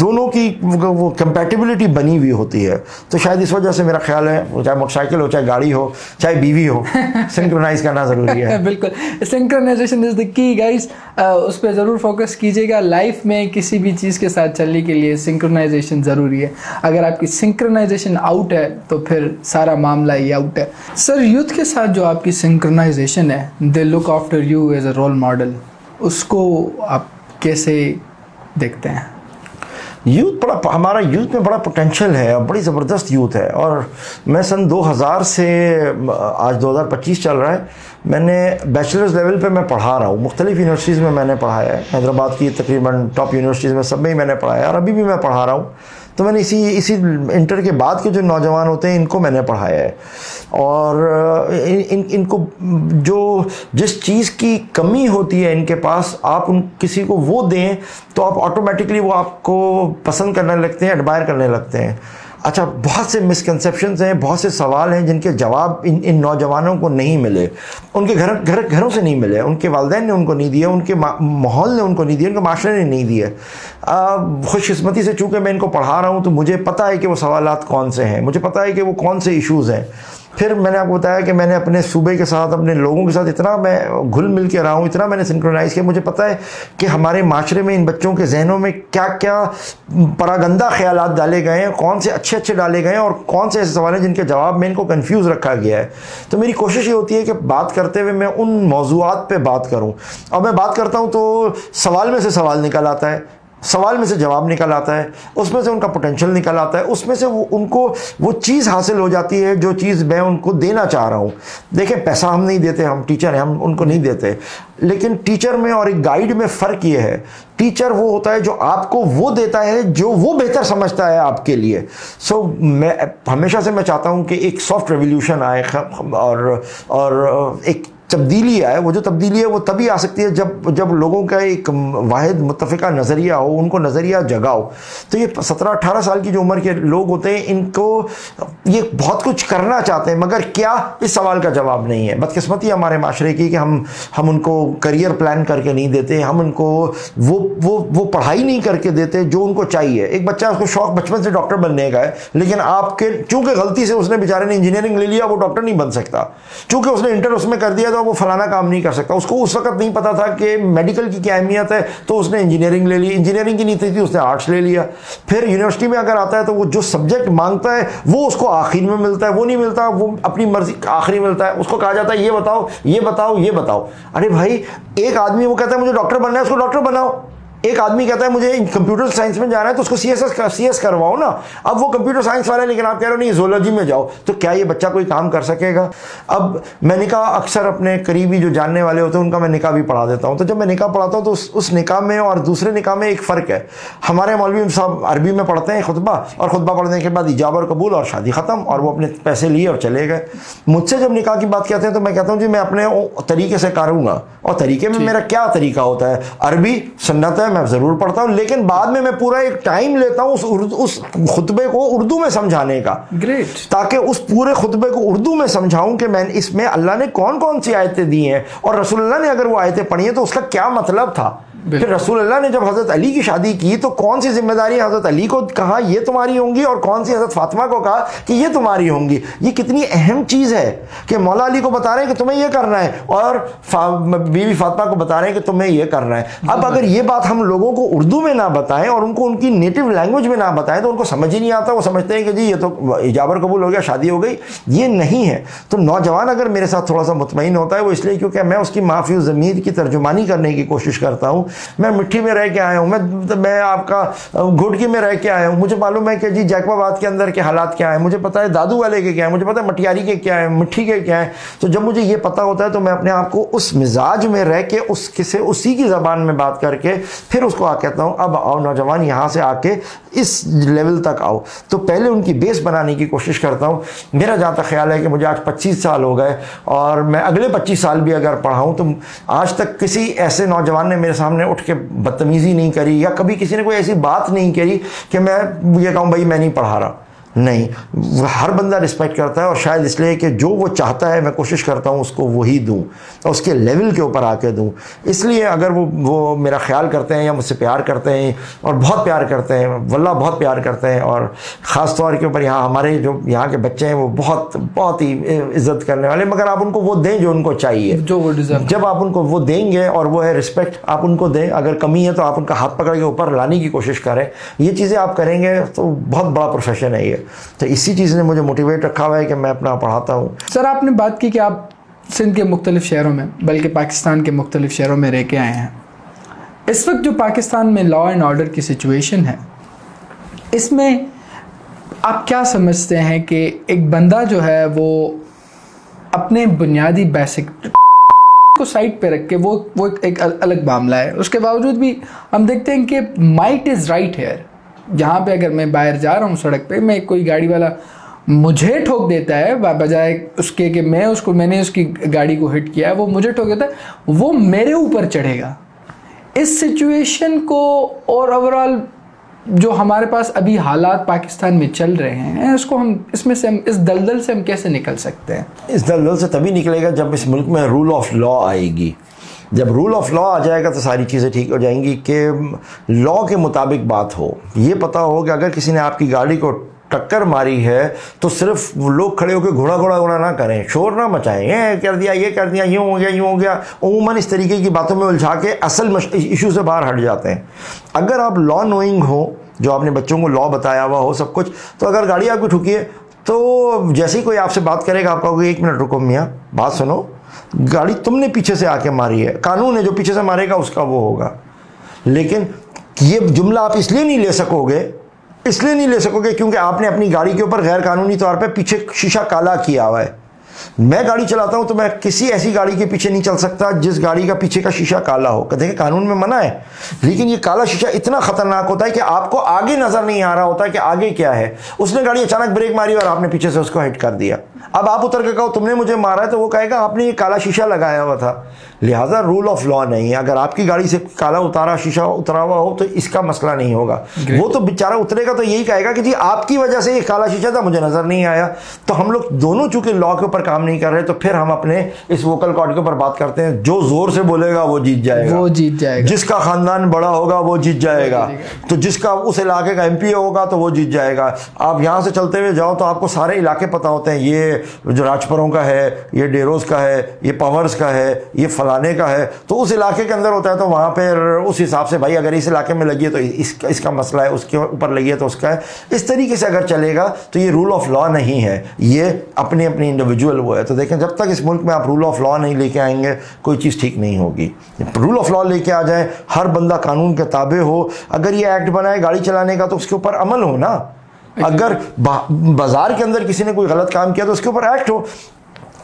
दोनों की वो कंपैटिबिलिटी बनी हुई होती है। तो शायद इस वजह से मेरा ख्याल है, चाहे मोटरसाइकिल हो, चाहे गाड़ी हो, चाहे बीवी हो, सिंक्रोनाइज करना ज़रूरी है। बिल्कुल, synchronisation is the key guys. उस पर ज़रूर फोकस कीजिएगा। लाइफ में किसी भी चीज़ के साथ चलने के लिए सिंक्रोनाइजेशन ज़रूरी है। अगर आपकी सिंक्रोनाइजेशन आउट है तो फिर सारा मामला ही आउट है। सर, यूथ के साथ जो आपकी सिंक्रोनाइजेशन है, they look after you as a role model, उसको आप कैसे देखते हैं? हमारा यूथ में बड़ा पोटेंशियल है, बड़ी ज़बरदस्त यूथ है। और मैं सन 2000 से आज 2025 चल रहा है, मैंने बैचलर्स लेवल पे मैं पढ़ा रहा हूँ, मुख्तलिफ यूनिवर्सिटीज़ में मैंने पढ़ाया है, हैदराबाद की तकरीबन टॉप यूनिवर्सिटीज़ में सब में ही मैंने पढ़ाया है, और अभी भी मैं पढ़ा रहा हूँ। तो मैंने इसी इंटर के बाद के जो नौजवान होते हैं इनको मैंने पढ़ाया है। और इनको जिस चीज़ की कमी होती है इनके पास, आप किसी को वो दें तो आप ऑटोमेटिकली वो आपको पसंद करने लगते हैं, एडमायर करने लगते हैं। अच्छा, बहुत से मिसकंसेप्शंस हैं, बहुत से सवाल हैं जिनके जवाब इन नौजवानों को नहीं मिले, उनके घरों से नहीं मिले, उनके वालिदैन ने उनको नहीं दिए, उनके माहौल ने उनको नहीं दिए, उनके माशरे ने नहीं दिए। खुशकिस्मती से चूँकि मैं इनको पढ़ा रहा हूँ तो मुझे पता है कि वो सवालात कौन से हैं, मुझे पता है कि वो कौन से इश्यूज़ हैं। फिर मैंने आपको बताया कि मैंने अपने सूबे के साथ, अपने लोगों के साथ इतना मैं घुल मिल के रहा हूँ, इतना मैंने सिंक्रोनाइज़ किया, मुझे पता है कि हमारे माशरे में इन बच्चों के जहनों में क्या क्या परागंदा ख्यालात डाले गए हैं, कौन से अच्छे अच्छे डाले गए हैं और कौन से ऐसे सवाल हैं जिनके जवाब में इनको कन्फ्यूज़ रखा गया है। तो मेरी कोशिश ये होती है कि बात करते हुए मैं उन मौज़ूआत पे बात करूँ, और मैं बात करता हूँ तो सवाल में से सवाल निकल आता है, सवाल में से जवाब निकल आता है, उसमें से उनका पोटेंशियल निकल आता है, उसमें से उनको वो चीज़ हासिल हो जाती है जो चीज़ मैं उनको देना चाह रहा हूँ। देखें, पैसा हम नहीं देते, हम टीचर हैं, हम उनको नहीं देते, लेकिन टीचर में और एक गाइड में फ़र्क ये है, टीचर वो होता है जो आपको वो देता है जो वो बेहतर समझता है आपके लिए। सो मैं हमेशा से मैं चाहता हूँ कि एक सॉफ्ट रेवोल्यूशन आए और एक तब्दीली आए। वो जो तब्दीली है वो तभी आ सकती है जब लोगों का एक वाहिद मुत्तफ़िका नज़रिया हो, उनको नज़रिया जगाओ। तो ये 17-18 साल की जो उम्र के लोग होते हैं, इनको ये बहुत कुछ करना चाहते हैं, मगर क्या, इस सवाल का जवाब नहीं है। बदकिस्मती हमारे माशरे की कि हम उनको करियर प्लान करके नहीं देते, हम उनको वो पढ़ाई नहीं करके देते जो उनको चाहिए। एक बच्चा, उसको शौक बचपन से डॉक्टर बनने का है, लेकिन आपके चूँकि गलती से उसने बेचारे ने इंजीनियरिंग ले लिया, वो डॉक्टर नहीं बन सकता। चूँकि उसने इंटर उसमें कर दिया वो फलाना काम नहीं कर सकता। उसको उस वक्त नहीं पता था कि मेडिकल की क्या अहमियत है, तो उसने इंजीनियरिंग ले ली, इंजीनियरिंग की नहीं थी उसने आर्ट्स ले लिया। फिर यूनिवर्सिटी में अगर आता है तो वो जो सब्जेक्ट मांगता है वो उसको आखिर में मिलता है, वो नहीं मिलता, वो अपनी मर्जी आखिरी मिलता है। उसको कहा जाता है ये बताओ, ये बताओ, ये बताओ। अरे भाई, एक आदमी वो कहता है मुझे डॉक्टर बनना है, उसको डॉक्टर बनाओ। एक आदमी कहता है मुझे कंप्यूटर साइंस में जाना है, तो उसको सीएस करवाओ ना। अब वो कंप्यूटर साइंस वाला है, लेकिन आप कह रहे हो नहीं ज़ूलॉजी में जाओ, तो क्या ये बच्चा कोई काम कर सकेगा? अब मैं निकाह अक्सर अपने करीबी जो जानने वाले होते हैं उनका मैं निकाह भी पढ़ा देता हूँ। तो जब मैं निकाह पढ़ाता हूँ तो उस निकाह में और दूसरे निकाह में एक फ़र्क है। हमारे मौलवी साहब अरबी में पढ़ते हैं खुतबा, और खुतबा पढ़ने के बाद इजाब और कबूल और शादी ख़त्म, और वो अपने पैसे लिए और चले गए। मुझसे जब निकाह की बात कहते हैं तो मैं कहता हूँ जी मैं अपने तरीके से करूँगा, और तरीके में मेरा क्या तरीका होता है? अरबी सुन्नत है, मैं ज़रूर पढ़ता हूँ, लेकिन बाद में मैं पूरा एक टाइम लेता हूँ उस खुतबे को उर्दू में समझाने का। ग्रेट। ताकि उस पूरे खुतबे को उर्दू में समझाऊं कि मैं इसमें अल्लाह ने कौन कौन सी आयतें दी हैं, और रसूलुल्लाह ने अगर वो आयतें पढ़ी हैं तो उसका क्या मतलब था। फिर रसूलुल्लाह ने जब हज़रत अली की शादी की तो कौन सी जिम्मेदारी हज़रत अली को कहा ये तुम्हारी होंगी, और कौन सी हज़रत फातिमा को कहा कि ये तुम्हारी होंगी। ये कितनी अहम चीज़ है कि मौला अली को बता रहे हैं कि तुम्हें ये करना है, और बीवी फातिमा को बता रहे हैं कि तुम्हें ये करना है। अब अगर ये बात हम लोगों को उर्दू में ना बताएं और उनको उनकी नेटिव लैंग्वेज में ना बताएं तो उनको समझ ही नहीं आता। वो समझते हैं कि जी ये तो इजाबर कबूल हो गया, शादी हो गई। ये नहीं है। तो नौजवान अगर मेरे साथ थोड़ा सा मुतमईन होता है, वो इसलिए क्योंकि मैं उसकी माफ़ी ज़मीर की तर्जुमानी करने की कोशिश करता हूँ। मैं मिट्टी में रह के आया हूँ, मैं आपका घुड़की में रह के आया हूँ। मुझे मालूम है कि जी जैकबाबाद के अंदर के हालात क्या है, मुझे पता है दादू वाले के क्या है, मुझे पता है मटियारी के क्या है, मिट्टी के क्या है। तो जब मुझे ये पता होता है तो मैं अपने आप को उस मिजाज में रह के उसी की ज़बान में बात करके फिर उसको कहता हूँ अब आओ नौजवान, यहाँ से आके इस लेवल तक आओ। तो पहले उनकी बेस बनाने की कोशिश करता हूँ। मेरा जहाँ तक ख्याल है कि मुझे आज 25 साल हो गए, और मैं अगले 25 साल भी अगर पढ़ाऊँ तो आज तक किसी ऐसे नौजवान ने मेरे सामने उठ के बदतमीजी नहीं करी, या कभी किसी ने कोई ऐसी बात नहीं करी कि मैं ये कहूँ भाई मैं नहीं पढ़ा रहा। नहीं, हर बंदा रिस्पेक्ट करता है, और शायद इसलिए कि जो वो चाहता है मैं कोशिश करता हूँ उसको वही दूँ, और उसके लेवल के ऊपर आके दूँ। इसलिए अगर वो मेरा ख्याल करते हैं या मुझसे प्यार करते हैं, और बहुत प्यार करते हैं, वल्लाह बहुत प्यार करते हैं, और ख़ास तौर के ऊपर यहाँ हमारे जो यहाँ के बच्चे हैं वो बहुत ही इज़्ज़त करने वाले, मगर आप उनको वो दें जो उनको चाहिए, जो वो डिज़र्व। जब आप उनको वो देंगे, और वो है रिस्पेक्ट, आप उनको दें। अगर कमी है तो आप उनका हाथ पकड़ के ऊपर लाने की कोशिश करें। ये चीज़ें आप करेंगे तो बहुत बड़ा प्रोफेशन है ये। तो इसी चीज़ ने मुझे मोटिवेट रखा हुआ है कि मैं अपना पढ़ाता हूँ। सर, आपने बात की कि आप सिंध के मुख्तलिफ़ शहरों में, बल्कि पाकिस्तान के मुख्तलिफ़ शहरों में रह के आए हैं। इस वक्त जो पाकिस्तान में लॉ एंड ऑर्डर की सिचुएशन है, इसमें आप क्या समझते हैं कि एक बंदा जो है वो अपने बुनियादी बेसिक को साइड पे रख के वो एक अलग मामला है, उसके बावजूद भी हम देखते हैं कि माइट इज़ राइट हेयर। जहाँ पे अगर मैं बाहर जा रहा हूँ सड़क पे, मैं कोई गाड़ी वाला मुझे ठोक देता है, बजाय उसके कि मैंने उसकी गाड़ी को हिट किया है, वो मुझे ठोक देता है, वो मेरे ऊपर चढ़ेगा। इस सिचुएशन को और ओवरऑल जो हमारे पास अभी हालात पाकिस्तान में चल रहे हैं, इसको हम इस दलदल से हम कैसे निकल सकते हैं? इस दलदल से तभी निकलेगा जब इस मुल्क में रूल ऑफ लॉ आएगी। जब रूल ऑफ लॉ आ जाएगा तो सारी चीज़ें ठीक हो जाएंगी कि लॉ के मुताबिक बात हो। ये पता हो कि अगर किसी ने आपकी गाड़ी को टक्कर मारी है तो सिर्फ लोग खड़े होकर घोड़ा घोड़ा घोड़ा ना करें, शोर ना मचाएं, ये कर दिया, ये कर दिया, यूँ हो गया, यूँ हो गया। उमूमन इस तरीके की बातों में उलझा के असल इशू से बाहर हट जाते हैं। अगर आप लॉ नोइंग हो, जो आपने बच्चों को लॉ बताया हुआ हो सब कुछ, तो अगर गाड़ी आपकी ठुकी है तो जैसे ही कोई आपसे बात करेगा आप कहोगे 1 मिनट रुको मियाँ, बात सुनो, गाड़ी तुमने पीछे से आके मारी है, कानून है जो पीछे से मारेगा उसका वो होगा। लेकिन ये जुमला आप इसलिए नहीं ले सकोगे क्योंकि आपने अपनी गाड़ी के ऊपर गैर कानूनी तौर पे पीछे शीशा काला किया हुआ है। मैं गाड़ी चलाता हूं तो मैं किसी ऐसी गाड़ी के पीछे नहीं चल सकता जिस गाड़ी का पीछे का शीशा काला हो। देखिए कानून में मना है, लेकिन ये काला शीशा इतना खतरनाक होता है कि आपको आगे नजर नहीं आ रहा होता है कि आगे क्या है। उसने गाड़ी अचानक ब्रेक मारी और आपने पीछे से उसको हिट कर दिया। अब आप उतर के कहो तुमने मुझे मारा है, तो वो कहेगा आपने ये काला शीशा लगाया हुआ था। लिहाजा रूल ऑफ लॉ नहीं है। अगर आपकी गाड़ी से काला शीशा उतरा हुआ हो तो इसका मसला नहीं होगा। वो तो बेचारा उतरेगा तो यही कहेगा कि जी आपकी वजह से ये काला शीशा था, मुझे नजर नहीं आया। तो हम लोग दोनों चूंकि लॉ के ऊपर काम नहीं कर रहे, तो फिर हम अपने इस वोकल कॉर्ड के ऊपर बात करते हैं। जो जोर से बोलेगा वो जीत जाएगा, जिसका खानदान बड़ा होगा वो जीत जाएगा, तो जिसका उस इलाके का एमपी होगा तो वो जीत जाएगा। आप यहां से चलते हुए जाओ तो आपको सारे इलाके पता होते हैं, ये जो राजपुरों का है, ये डेरोज का है, ये पवर्स का है, ये फलाने का है, तो उस इलाके के अंदर होता है। तो वहां पर उस हिसाब से भाई अगर इस इलाके में लगी है तो इसका मसला है, उसके ऊपर लगी है तो उसका है। इस तरीके से अगर चलेगा तो ये रूल ऑफ लॉ नहीं है, ये अपनी अपनी इंडिविजुअल वो है। तो देखें जब तक इस मुल्क में आप रूल ऑफ लॉ नहीं लेके आएंगे कोई चीज़ ठीक नहीं होगी। रूल ऑफ लॉ लेके आ जाए, हर बंदा कानून के ताबे हो। अगर ये एक्ट बनाए गाड़ी चलाने का तो उसके ऊपर अमल हो ना। अगर बाजार के अंदर किसी ने कोई गलत काम किया तो उसके ऊपर एक्ट हो।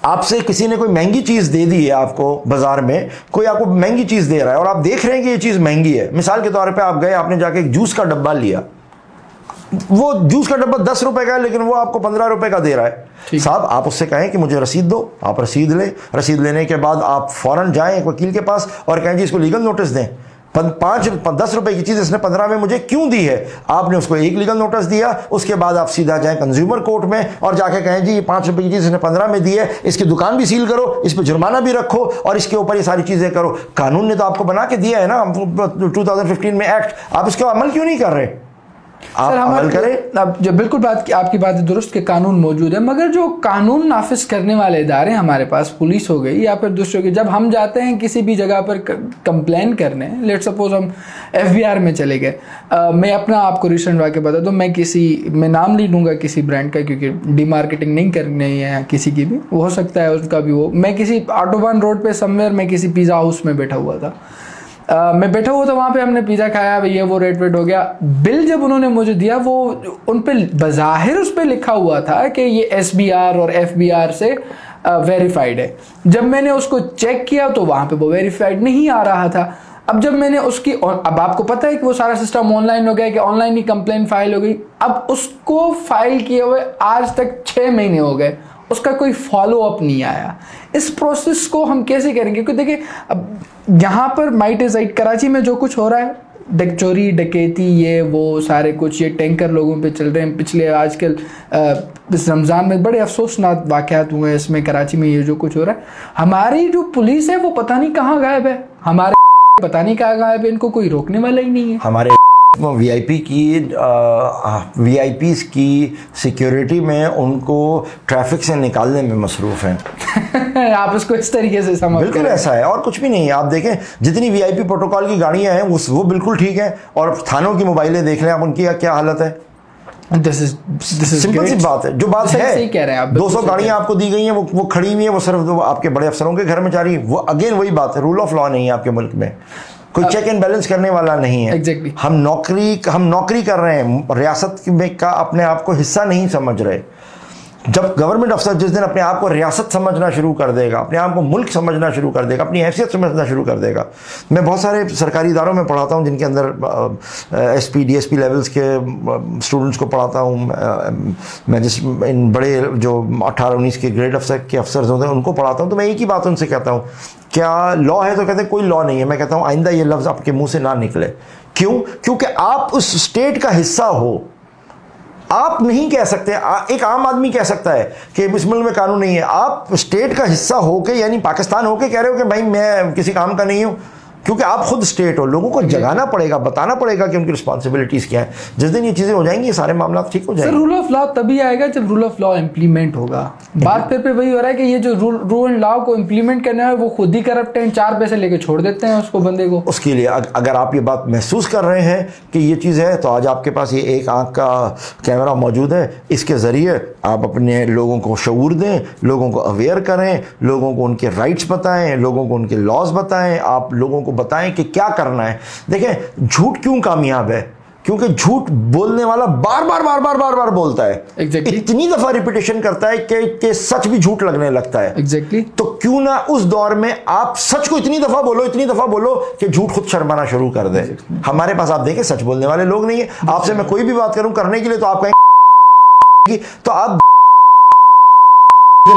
आपसे किसी ने कोई महंगी चीज़ दे दी है, आपको बाजार में कोई आपको महंगी चीज़ दे रहा है और आप देख रहे हैं कि ये चीज़ महंगी है। मिसाल के तौर पे आप गए, आपने जाके एक जूस का डब्बा लिया, वो जूस का डब्बा 10 रुपए का है लेकिन वो आपको 15 रुपए का दे रहा है। साहब आप उससे कहें कि मुझे रसीद दो, आप रसीद लें। रसीद लेने के बाद आप फौरन जाएं एक वकील के पास और कहें जी इसको लीगल नोटिस दें। 10 रुपए की चीज़ इसने 15 में मुझे क्यों दी है? आपने उसको एक लीगल नोटिस दिया, उसके बाद आप सीधा जाएं कंज्यूमर कोर्ट में और जाके कहें जी ये 5 रुपए की चीज़ इसने 15 में दी है, इसकी दुकान भी सील करो, इस पर जुर्माना भी रखो और इसके ऊपर ये सारी चीज़ें करो। कानून ने तो आपको बना के दिया है ना 2015 में एक्ट, आप इसका अमल क्यों नहीं कर रहे? आप अमल करें। अब जो बिल्कुल आपकी बात दुरुस्त के कानून मौजूद है, मगर जो कानून नाफिज करने वाले इदारे हमारे पास, पुलिस हो गई या फिर दूसरों की, जब हम जाते हैं किसी भी जगह पर कंप्लेन करने, लेट सपोज हम FBI में चले गए, मैं अपना आपको रिसेंट वाक़या बता दूं, मैं नाम नहीं लूँगा किसी ब्रांड का क्योंकि डीमार्केटिंग नहीं करनी है किसी की भी, वो हो सकता है उसका भी वो। मैं किसी ऑटोबान रोड पे समवेयर मैं किसी पिज़्ज़ा हाउस में बैठा हुआ था, मैं बैठा हुआ था वहाँ पे, हमने पिज़्ज़ा खाया, ये वो रेट वेट हो गया। बिल जब उन्होंने मुझे दिया, वो उन पे बज़ाहिर उस पे लिखा हुआ था कि ये SBR और FBR से वेरीफाइड है। जब मैंने उसको चेक किया तो वहाँ पे वो वेरीफाइड नहीं आ रहा था। अब जब मैंने उसकी, अब आपको पता है कि वो सारा सिस्टम ऑनलाइन हो गया कि ऑनलाइन ही कंप्लेन फाइल हो गई। अब उसको फाइल किए हुए आज तक 6 महीने हो गए, उसका कोई फॉलो अप नहीं आया। इस प्रोसेस को हम कैसे करेंगे? क्योंकि देखिए अब यहाँ पर माइट इज राइट, कराची में जो कुछ हो रहा है, चोरी डकैती ये वो सारे कुछ, ये टैंकर लोगों पे चल रहे हैं। पिछले आजकल इस रमज़ान में बड़े अफसोसनाक वाक़यात हुए हैं इसमें, कराची में ये जो कुछ हो रहा है। हमारी जो पुलिस है वो पता नहीं कहाँ गायब है, हमारे पता नहीं कहाँ गायब है, इनको कोई रोकने वाला ही नहीं है। हमारे VIPs की सिक्योरिटी में उनको ट्रैफिक से निकालने में मसरूफ़ हैं। आप इसको इस तरीके से समझ, बिल्कुल ऐसा है और कुछ भी नहीं है। आप देखें जितनी VIP प्रोटोकॉल की गाड़ियां हैं वो बिल्कुल ठीक है, और थानों की मोबाइलें देख लें आप, उनकी क्या हालत है। दिस इज सिंपल सी बात है, जो बात है, सही कह रहे हैं आप। 200 गाड़ियां आपको दी गई हैं, वो खड़ी हुई है, वो सिर्फ आपके बड़े अफसरों के घर में जा रही है। वो अगेन वही बात है, रूल ऑफ लॉ नहीं है आपके मुल्क में, कोई चेक एंड बैलेंस करने वाला नहीं है। Exactly. हम नौकरी कर रहे हैं, रियासत में का अपने आप को हिस्सा नहीं समझ रहे। जब गवर्नमेंट अफसर जिस दिन अपने आप को रियासत समझना शुरू कर देगा, अपने आप को मुल्क समझना शुरू कर देगा, अपनी हैसियत समझना शुरू कर देगा। मैं बहुत सारे सरकारी इदारों में पढ़ाता हूँ जिनके अंदर SP DSP लेवल्स के स्टूडेंट्स को पढ़ाता हूँ। मैं इन बड़े जो 18-19 के ग्रेड अफसर के अफसर होते हैं उनको पढ़ाता हूँ। तो मैं एक ही बात उनसे कहता हूँ, क्या लॉ है? तो कहते हैं कोई लॉ नहीं है। मैं कहता हूँ आइंदा ये लफ्ज़ आपके मुँह से ना निकले। क्यों? क्योंकि आप उस स्टेट का हिस्सा हो। आप नहीं कह सकते, एक आम आदमी कह सकता है कि इस मुल्क में कानून नहीं है। आप स्टेट का हिस्सा होके, यानी पाकिस्तान होके कह रहे हो कि भाई मैं किसी काम का नहीं हूँ, क्योंकि आप खुद स्टेट हो, लोगों को जगाना पड़ेगा, बताना पड़ेगा कि उनकी रिस्पॉन्सिबिलिटीज़ क्या है। जिस दिन ये चीज़ें हो जाएंगी, सारे मामला ठीक हो जाएंगे। रूल ऑफ लॉ तभी आएगा जब रूल ऑफ लॉ इम्प्लीमेंट होगा। बात फिर पे वही हो रहा है कि ये जो रूल एंड लॉ को इम्प्लीमेंट करना है वो खुद ही करप्ट है, 4 पैसे लेके छोड़ देते हैं उसको, बंदे को। उसके लिए अगर आप ये बात महसूस कर रहे हैं कि ये चीज़ है, तो आज आपके पास ये एक आंख का कैमरा मौजूद है। इसके ज़रिए आप अपने लोगों को शऊर दें, लोगों को अवेयर करें, लोगों को उनके राइट्स बताएं, लोगों को उनके लॉज बताएं, आप लोगों को बताएं कि क्या करना है। देखें, झूठ क्यों कामयाब है? क्योंकि झूठ बोलने वाला बार बार बोलता है। exactly. इतनी दफा रिपीटेशन करता है कि सच भी झूठ लगने लगता है। exactly. तो क्यों ना उस दौर में आप सच को इतनी दफा बोलो कि झूठ खुद शर्माना शुरू कर दे। exactly. हमारे पास आप देखें सच बोलने वाले लोग नहीं है। आपसे मैं कोई भी बात करूं करने के लिए, तो आप कहेंगे, तो आप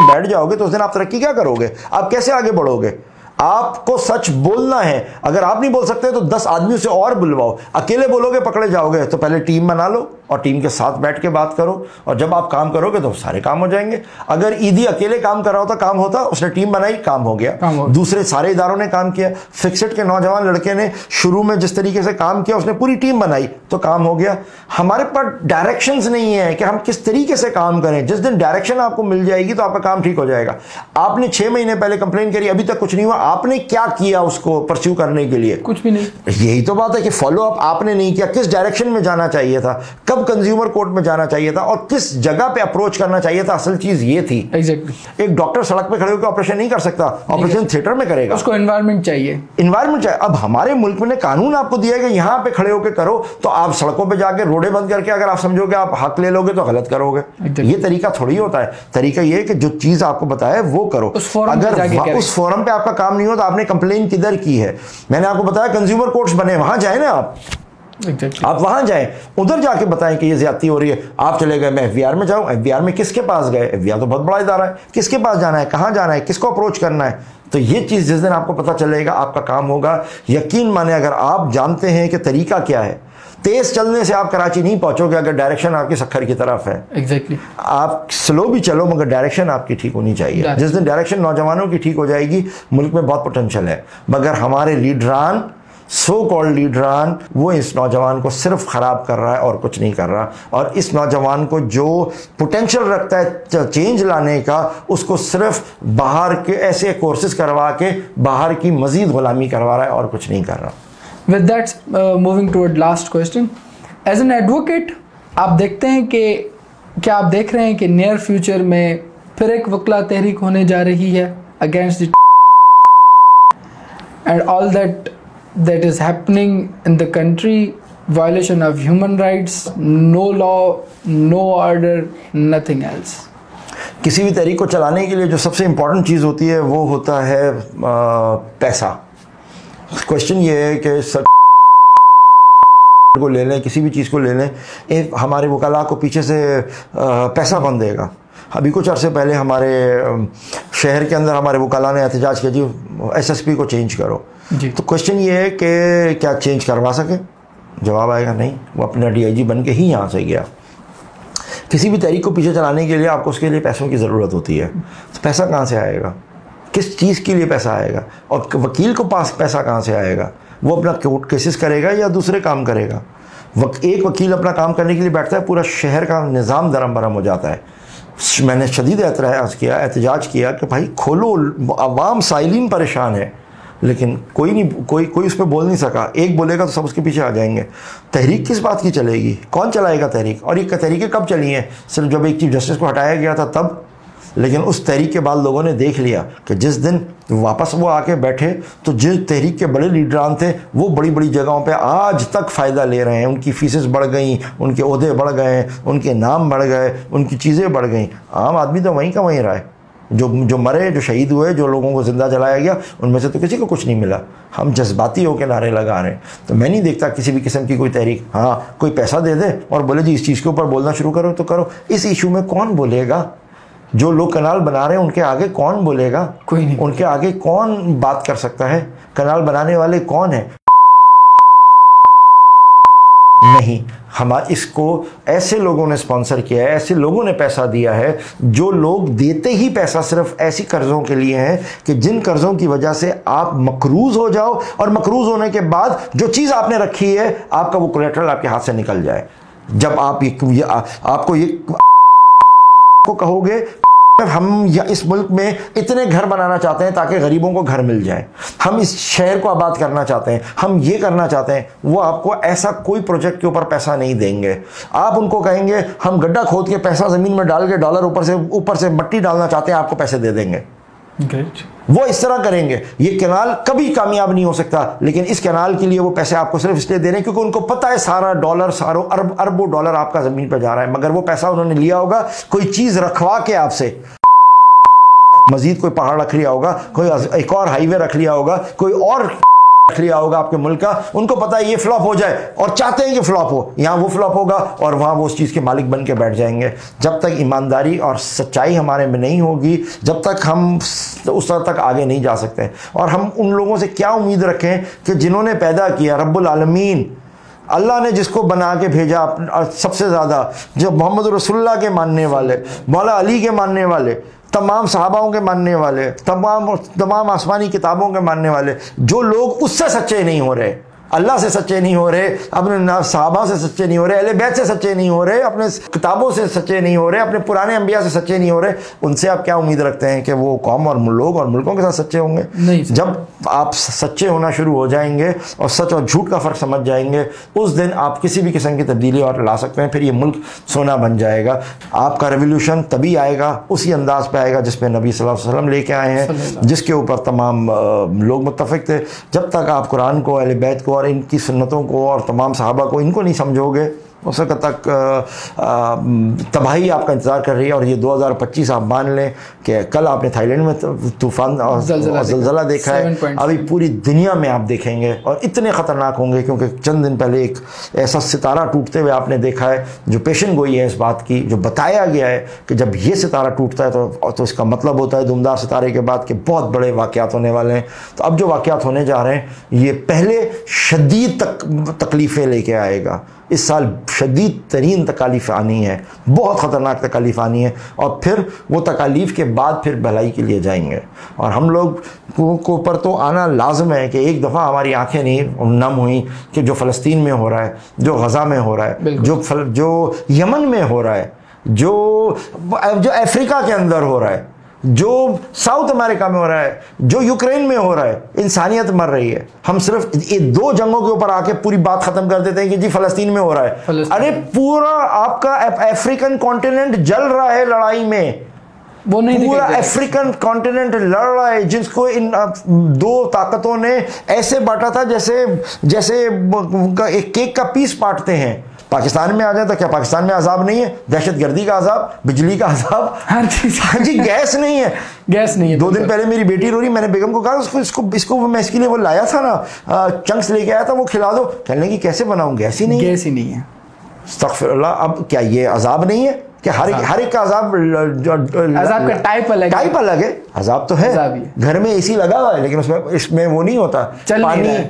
बैठ जाओगे, तो उस दिन आप तरक्की क्या करोगे? आप कैसे आगे बढ़ोगे? आपको सच बोलना है। अगर आप नहीं बोल सकते तो 10 आदमियों से और बुलवाओ। अकेले बोलोगे पकड़े जाओगे, तो पहले टीम बना लो और टीम के साथ बैठ के बात करो, और जब आप काम करोगे तो सारे काम हो जाएंगे। अगर ईदी अकेले काम कर रहा होता, काम होता, उसने टीम बनाई, काम हो गया। दूसरे सारे इदारों ने काम किया। फिक्सेड के नौजवान लड़के ने शुरू में जिस तरीके से काम किया, उसने पूरी टीम बनाई, तो काम हो गया। हमारे पास डायरेक्शंस नहीं है कि हम किस तरीके से काम करें। जिस दिन डायरेक्शन आपको मिल जाएगी तो आपका काम ठीक हो जाएगा। आपने 6 महीने पहले कंप्लेन करी, अभी तक कुछ नहीं हुआ, आपने क्या किया उसको परस्यू करने के लिए? कुछ भी नहीं। यही तो बात है कि फॉलो अप आपने नहीं किया। किस डायरेक्शन में जाना चाहिए था, कब कंज्यूमर कोर्ट में जाना चाहिए था, और किस जगह पे अप्रोच करना चाहिए था, असल चीज ये थी। एग्जैक्टली। एक डॉक्टर सड़क पे खड़े होकर ऑपरेशन नहीं कर सकता, ऑपरेशन थिएटर में करेगा। उसको एनवायरनमेंट चाहिए। एनवायरनमेंट चाहिए। अब हमारे मुल्क में कानून आपको दिया है कि यहां पे खड़े होकर करो, तो आप सड़कों पे जाके रोडे बंद करके अगर आप समझोगे आप हक ले लोगे तो गलत करोगे। ये तरीका थोड़ी होता है। तरीका ये है कि जो चीज आपको बताया वो करो। अगर उस फोरम पे आपका काम नहीं हो तो आपने कंप्लेन किधर की है? मैंने आपको बताया कंज्यूमर कोर्ट्स बने, वहां जाए ना आप। Exactly. आप वहां जाएं, उधर जाके बताएं कि ये ज्यादती हो रही है। आप चले गए, मैं एफबीआर में जाऊं, एफबीआर में किसके पास गए? एफबीआर तो बहुत बड़ा इदारा है, किसके पास जाना है, कहां जाना है, किसको अप्रोच करना है? तो ये चीज जिस दिन आपको पता चलेगा आपका काम होगा। यकीन माने, अगर आप जानते हैं कि तरीका क्या है, तेज चलने से आप कराची नहीं पहुंचोगे अगर डायरेक्शन आपकी सखर की तरफ है। एग्जैक्टली। आप स्लो भी चलो मगर डायरेक्शन आपकी ठीक होनी चाहिए। जिस दिन डायरेक्शन नौजवानों की ठीक हो जाएगी, मुल्क में बहुत पोटेंशियल है। मगर हमारे लीडरान, सो कॉल्ड लीडरान, वो इस नौजवान को सिर्फ खराब कर रहा है और कुछ नहीं कर रहा। और इस नौजवान को जो पोटेंशियल रखता है चेंज लाने का, उसको सिर्फ बाहर के ऐसे कोर्सेज करवा के बाहर की मजीद गुलामी करवा रहा है और कुछ नहीं कर रहा। With that, moving toward last question, as an advocate, आप देखते हैं कि क्या आप देख रहे हैं कि नियर फ्यूचर में फिर एक वकला तहरीक होने जा रही है against the and all that is happening in the country, violation of human rights, no law, no order, nothing else. किसी भी तहरीक को चलाने के लिए जो सबसे इम्पोर्टेंट चीज़ होती है वो होता है पैसा। क्वेश्चन ये है कि सब को ले लें, किसी भी चीज़ को ले लें, हमारे वकला को पीछे से पैसा कौन देगा? अभी कुछ अरसे पहले हमारे शहर के अंदर हमारे वकला ने एहतजाज किया, जी एसएसपी को चेंज करो। तो क्वेश्चन ये है कि क्या चेंज करवा सके? जवाब आएगा नहीं। वो अपना डीआईजी बन के ही यहाँ से गया। किसी भी तहरीक को पीछे चलाने के लिए आपको उसके लिए पैसों की ज़रूरत होती है। तो पैसा कहाँ से आएगा? किस चीज़ के लिए पैसा आएगा? और वकील को पास पैसा कहाँ से आएगा? वो अपना कोर्ट केसेस करेगा या दूसरे काम करेगा? एक वकील अपना काम करने के लिए बैठता है, पूरा शहर का निज़ाम दरम बरम हो जाता है। मैंने शदीद एतराज़ किया, एहतजाज किया कि भाई खोलो, अवाम साइलिन परेशान है, लेकिन कोई नहीं, कोई उस पर बोल नहीं सका। एक बोलेगा तो सब उसके पीछे आ जाएंगे। तहरीक किस बात की चलेगी? कौन चलाएगा तहरीक? और ये तहरीकें कब चली हैं? सिर्फ जब एक चीफ जस्टिस को हटाया गया था तब। लेकिन उस तहरीक के बाद लोगों ने देख लिया कि जिस दिन वापस वो आके बैठे तो जिस तहरीक के बड़े लीडरान थे वो बड़ी बड़ी जगहों पे आज तक फ़ायदा ले रहे हैं। उनकी फीसेस बढ़ गई, उनके ओहदे बढ़ गए, उनके नाम बढ़ गए, उनकी चीज़ें बढ़ गई। आम आदमी तो वहीं का वहीं रहा है। जो मरे, जो शहीद हुए, जो लोगों को ज़िंदा जलाया गया, उनमें से तो किसी को कुछ नहीं मिला। हम जज्बाती होकर नारे लगा रहे हैं। तो मैं नहीं देखता किसी भी किस्म की कोई तहरीक। हाँ, कोई पैसा दे दे और बोले जी इस चीज़ के ऊपर बोलना शुरू करो तो करो। इस इशू में कौन बोलेगा? जो लोग कनाल बना रहे हैं उनके आगे कौन बोलेगा? कोई नहीं। उनके आगे कौन बात कर सकता है? कनाल बनाने वाले कौन है? नहीं, हम इसको ऐसे लोगों ने स्पॉन्सर किया है, ऐसे लोगों ने पैसा दिया है, जो लोग देते ही पैसा सिर्फ ऐसी कर्ज़ों के लिए हैं कि जिन कर्ज़ों की वजह से आप मकरूज़ हो जाओ और मकरूज़ होने के बाद जो चीज़ आपने रखी है आपका वो कोलेटरल आपके हाथ से निकल जाए। जब आप आपको ये को कहोगे हम इस मुल्क में इतने घर बनाना चाहते हैं ताकि गरीबों को घर मिल जाए, हम इस शहर को आबाद करना चाहते हैं, हम ये करना चाहते हैं, वो आपको ऐसा कोई प्रोजेक्ट के ऊपर पैसा नहीं देंगे। आप उनको कहेंगे हम गड्ढा खोद के पैसा ज़मीन में डाल के डॉलर ऊपर से मिट्टी डालना चाहते हैं, आपको पैसे दे देंगे। वो इस तरह करेंगे। ये कैनाल कभी कामयाब नहीं हो सकता, लेकिन इस कैनाल के लिए वो पैसे आपको सिर्फ इसलिए दे रहे हैं क्योंकि उनको पता है सारा डॉलर, सारों अरबों डॉलर आपका ज़मीन पर जा रहा है, मगर वो पैसा उन्होंने लिया होगा कोई चीज़ रखवा के आपसे, मजीद कोई पहाड़ रख लिया होगा, कोई एक और हाईवे रख लिया होगा, कोई और रख लिया होगा आपके मुल्क का। उनको पता है ये फ्लॉप हो जाए और चाहते हैं कि फ्लॉप हो, यहाँ वो फ्लॉप होगा और वहाँ वो उस चीज़ के मालिक बन के बैठ जाएंगे। जब तक ईमानदारी और सच्चाई हमारे में नहीं होगी, जब तक हम उस तरह तक आगे नहीं जा सकते। और हम उन लोगों से क्या उम्मीद रखें कि जिन्होंने पैदा किया, रब्बुल आलमीन अल्लाह ने जिसको बना के भेजा सबसे ज़्यादा, जो मोहम्मद रसूलुल्लाह के मानने वाले, मौला अली के मानने वाले, तमाम सहाबाओं के मानने वाले, तमाम आसमानी किताबों के मानने वाले, जो लोग उससे सच्चे नहीं हो रहे, अल्लाह से सच्चे नहीं हो रहे, अपने सहाबा से सच्चे नहीं हो रहे, अहले बैत से सच्चे नहीं हो रहे, अपने किताबों से सच्चे नहीं हो रहे, अपने पुराने अंबिया से सच्चे नहीं हो रहे, उनसे आप क्या उम्मीद रखते हैं कि वो कौम और लोग और मुल्कों के साथ सच्चे होंगे? नहीं। जब आप सच्चे होना शुरू हो जाएंगे और सच और झूठ का फ़र्क समझ जाएंगे, उस दिन आप किसी भी किस्म की तब्दीली और ला सकते हैं। फिर ये मुल्क सोना बन जाएगा। आपका रेवोल्यूशन तभी आएगा, उसी अंदाज पे आएगा जिस पे नबी सल्लल्लाहु अलैहि वसल्लम लेके आए हैं, जिसके ऊपर तमाम लोग मुत्तफ़िक थे। जब तक आप कुरान को, अहले बैत को और इनकी सुन्नतों को और तमाम सहाबा को इनको नहीं समझोगे, उस वक्त तक तबाही आपका इंतज़ार कर रही है। और ये 2025 आप मान लें कि कल आपने थाईलैंड में तूफ़ान और ज़लज़ला देखा है, अभी पूरी दुनिया में आप देखेंगे और इतने ख़तरनाक होंगे, क्योंकि चंद दिन पहले एक ऐसा सितारा टूटते हुए आपने देखा है जो पेशन गोई है इस बात की, जो बताया गया है कि जब ये सितारा टूटता है तो इसका मतलब होता है दुमदार सितारे के बाद कि बहुत बड़े वाक़यात होने वाले हैं। तो अब जो वाक़यात होने जा रहे हैं ये पहले शदीद तकलीफ़ें लेके आएगा। इस साल शदीद तरीन तकालीफ आनी है, बहुत ख़तरनाक तकालीफ आनी है, और फिर वो तकालीफ के बाद फिर भलाई के लिए जाएंगे। और हम लोग को पर तो आना लाजम है कि एक दफ़ा हमारी आंखें नहीं नम हुई कि जो फ़लस्तीन में हो रहा है, जो गज़ा में हो रहा है, जो यमन में हो रहा है, जो अफ्रीका के अंदर हो रहा है, जो साउथ अमेरिका में हो रहा है, जो यूक्रेन में हो रहा है, इंसानियत मर रही है। हम सिर्फ ये 2 जंगों के ऊपर आके पूरी बात खत्म कर देते हैं कि जी फ़लस्तीन में हो रहा है। अरे पूरा आपका अफ्रीकन कॉन्टिनेंट जल रहा है लड़ाई में, वो नहीं, पूरा अफ्रीकन कॉन्टिनेंट लड़ रहा है, जिसको इन 2 ताकतों ने ऐसे बांटा था जैसे एक केक का पीस बांटते हैं। पाकिस्तान में आ जाए तो क्या पाकिस्तान में अजाब नहीं है? दहशतगर्दी का अजाब, बिजली का अजाब, हर चीज। हाँ जी, गैस नहीं है, गैस नहीं है। 2 दिन पहले मेरी बेटी रो रही, मैंने बेगम को कहा इसको मैं इसके लिए वो लाया था ना, चंक्स लेके आया था, वो खिला दो। कहने लगी कैसे बनाऊं, गैस ही नहीं है। गैस ही नहीं है। अस्तगफिरुल्लाह। अब क्या ये अजाब नहीं है कि हर एक का अजाब का टाइप अलग है। अजाब तो है, घर में एसी लगा हुआ है लेकिन इसमें वो नहीं होता,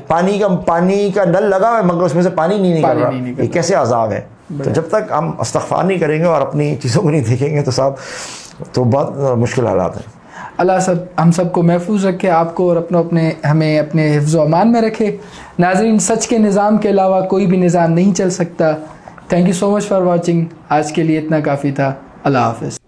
पानी का नल लगा हुआ है मगर उसमें से पानी नहीं निकल रहा। ये कैसे अजाब है? तो जब तक हम इस्तग़फ़ार नहीं करेंगे और अपनी चीज़ों को नहीं देखेंगे तो साहब तो बहुत मुश्किल हालात हैं। अल्लाह सब हम सबको महफूज रखे, आपको और हमें अपने हिफ्ज़ व अमान में रखे। नाज़रीन, सच के निज़ाम के अलावा कोई भी निज़ाम नहीं चल सकता। Thank you so much for watching. आज के लिए इतना काफ़ी था। अल्लाह हाफ़िज़।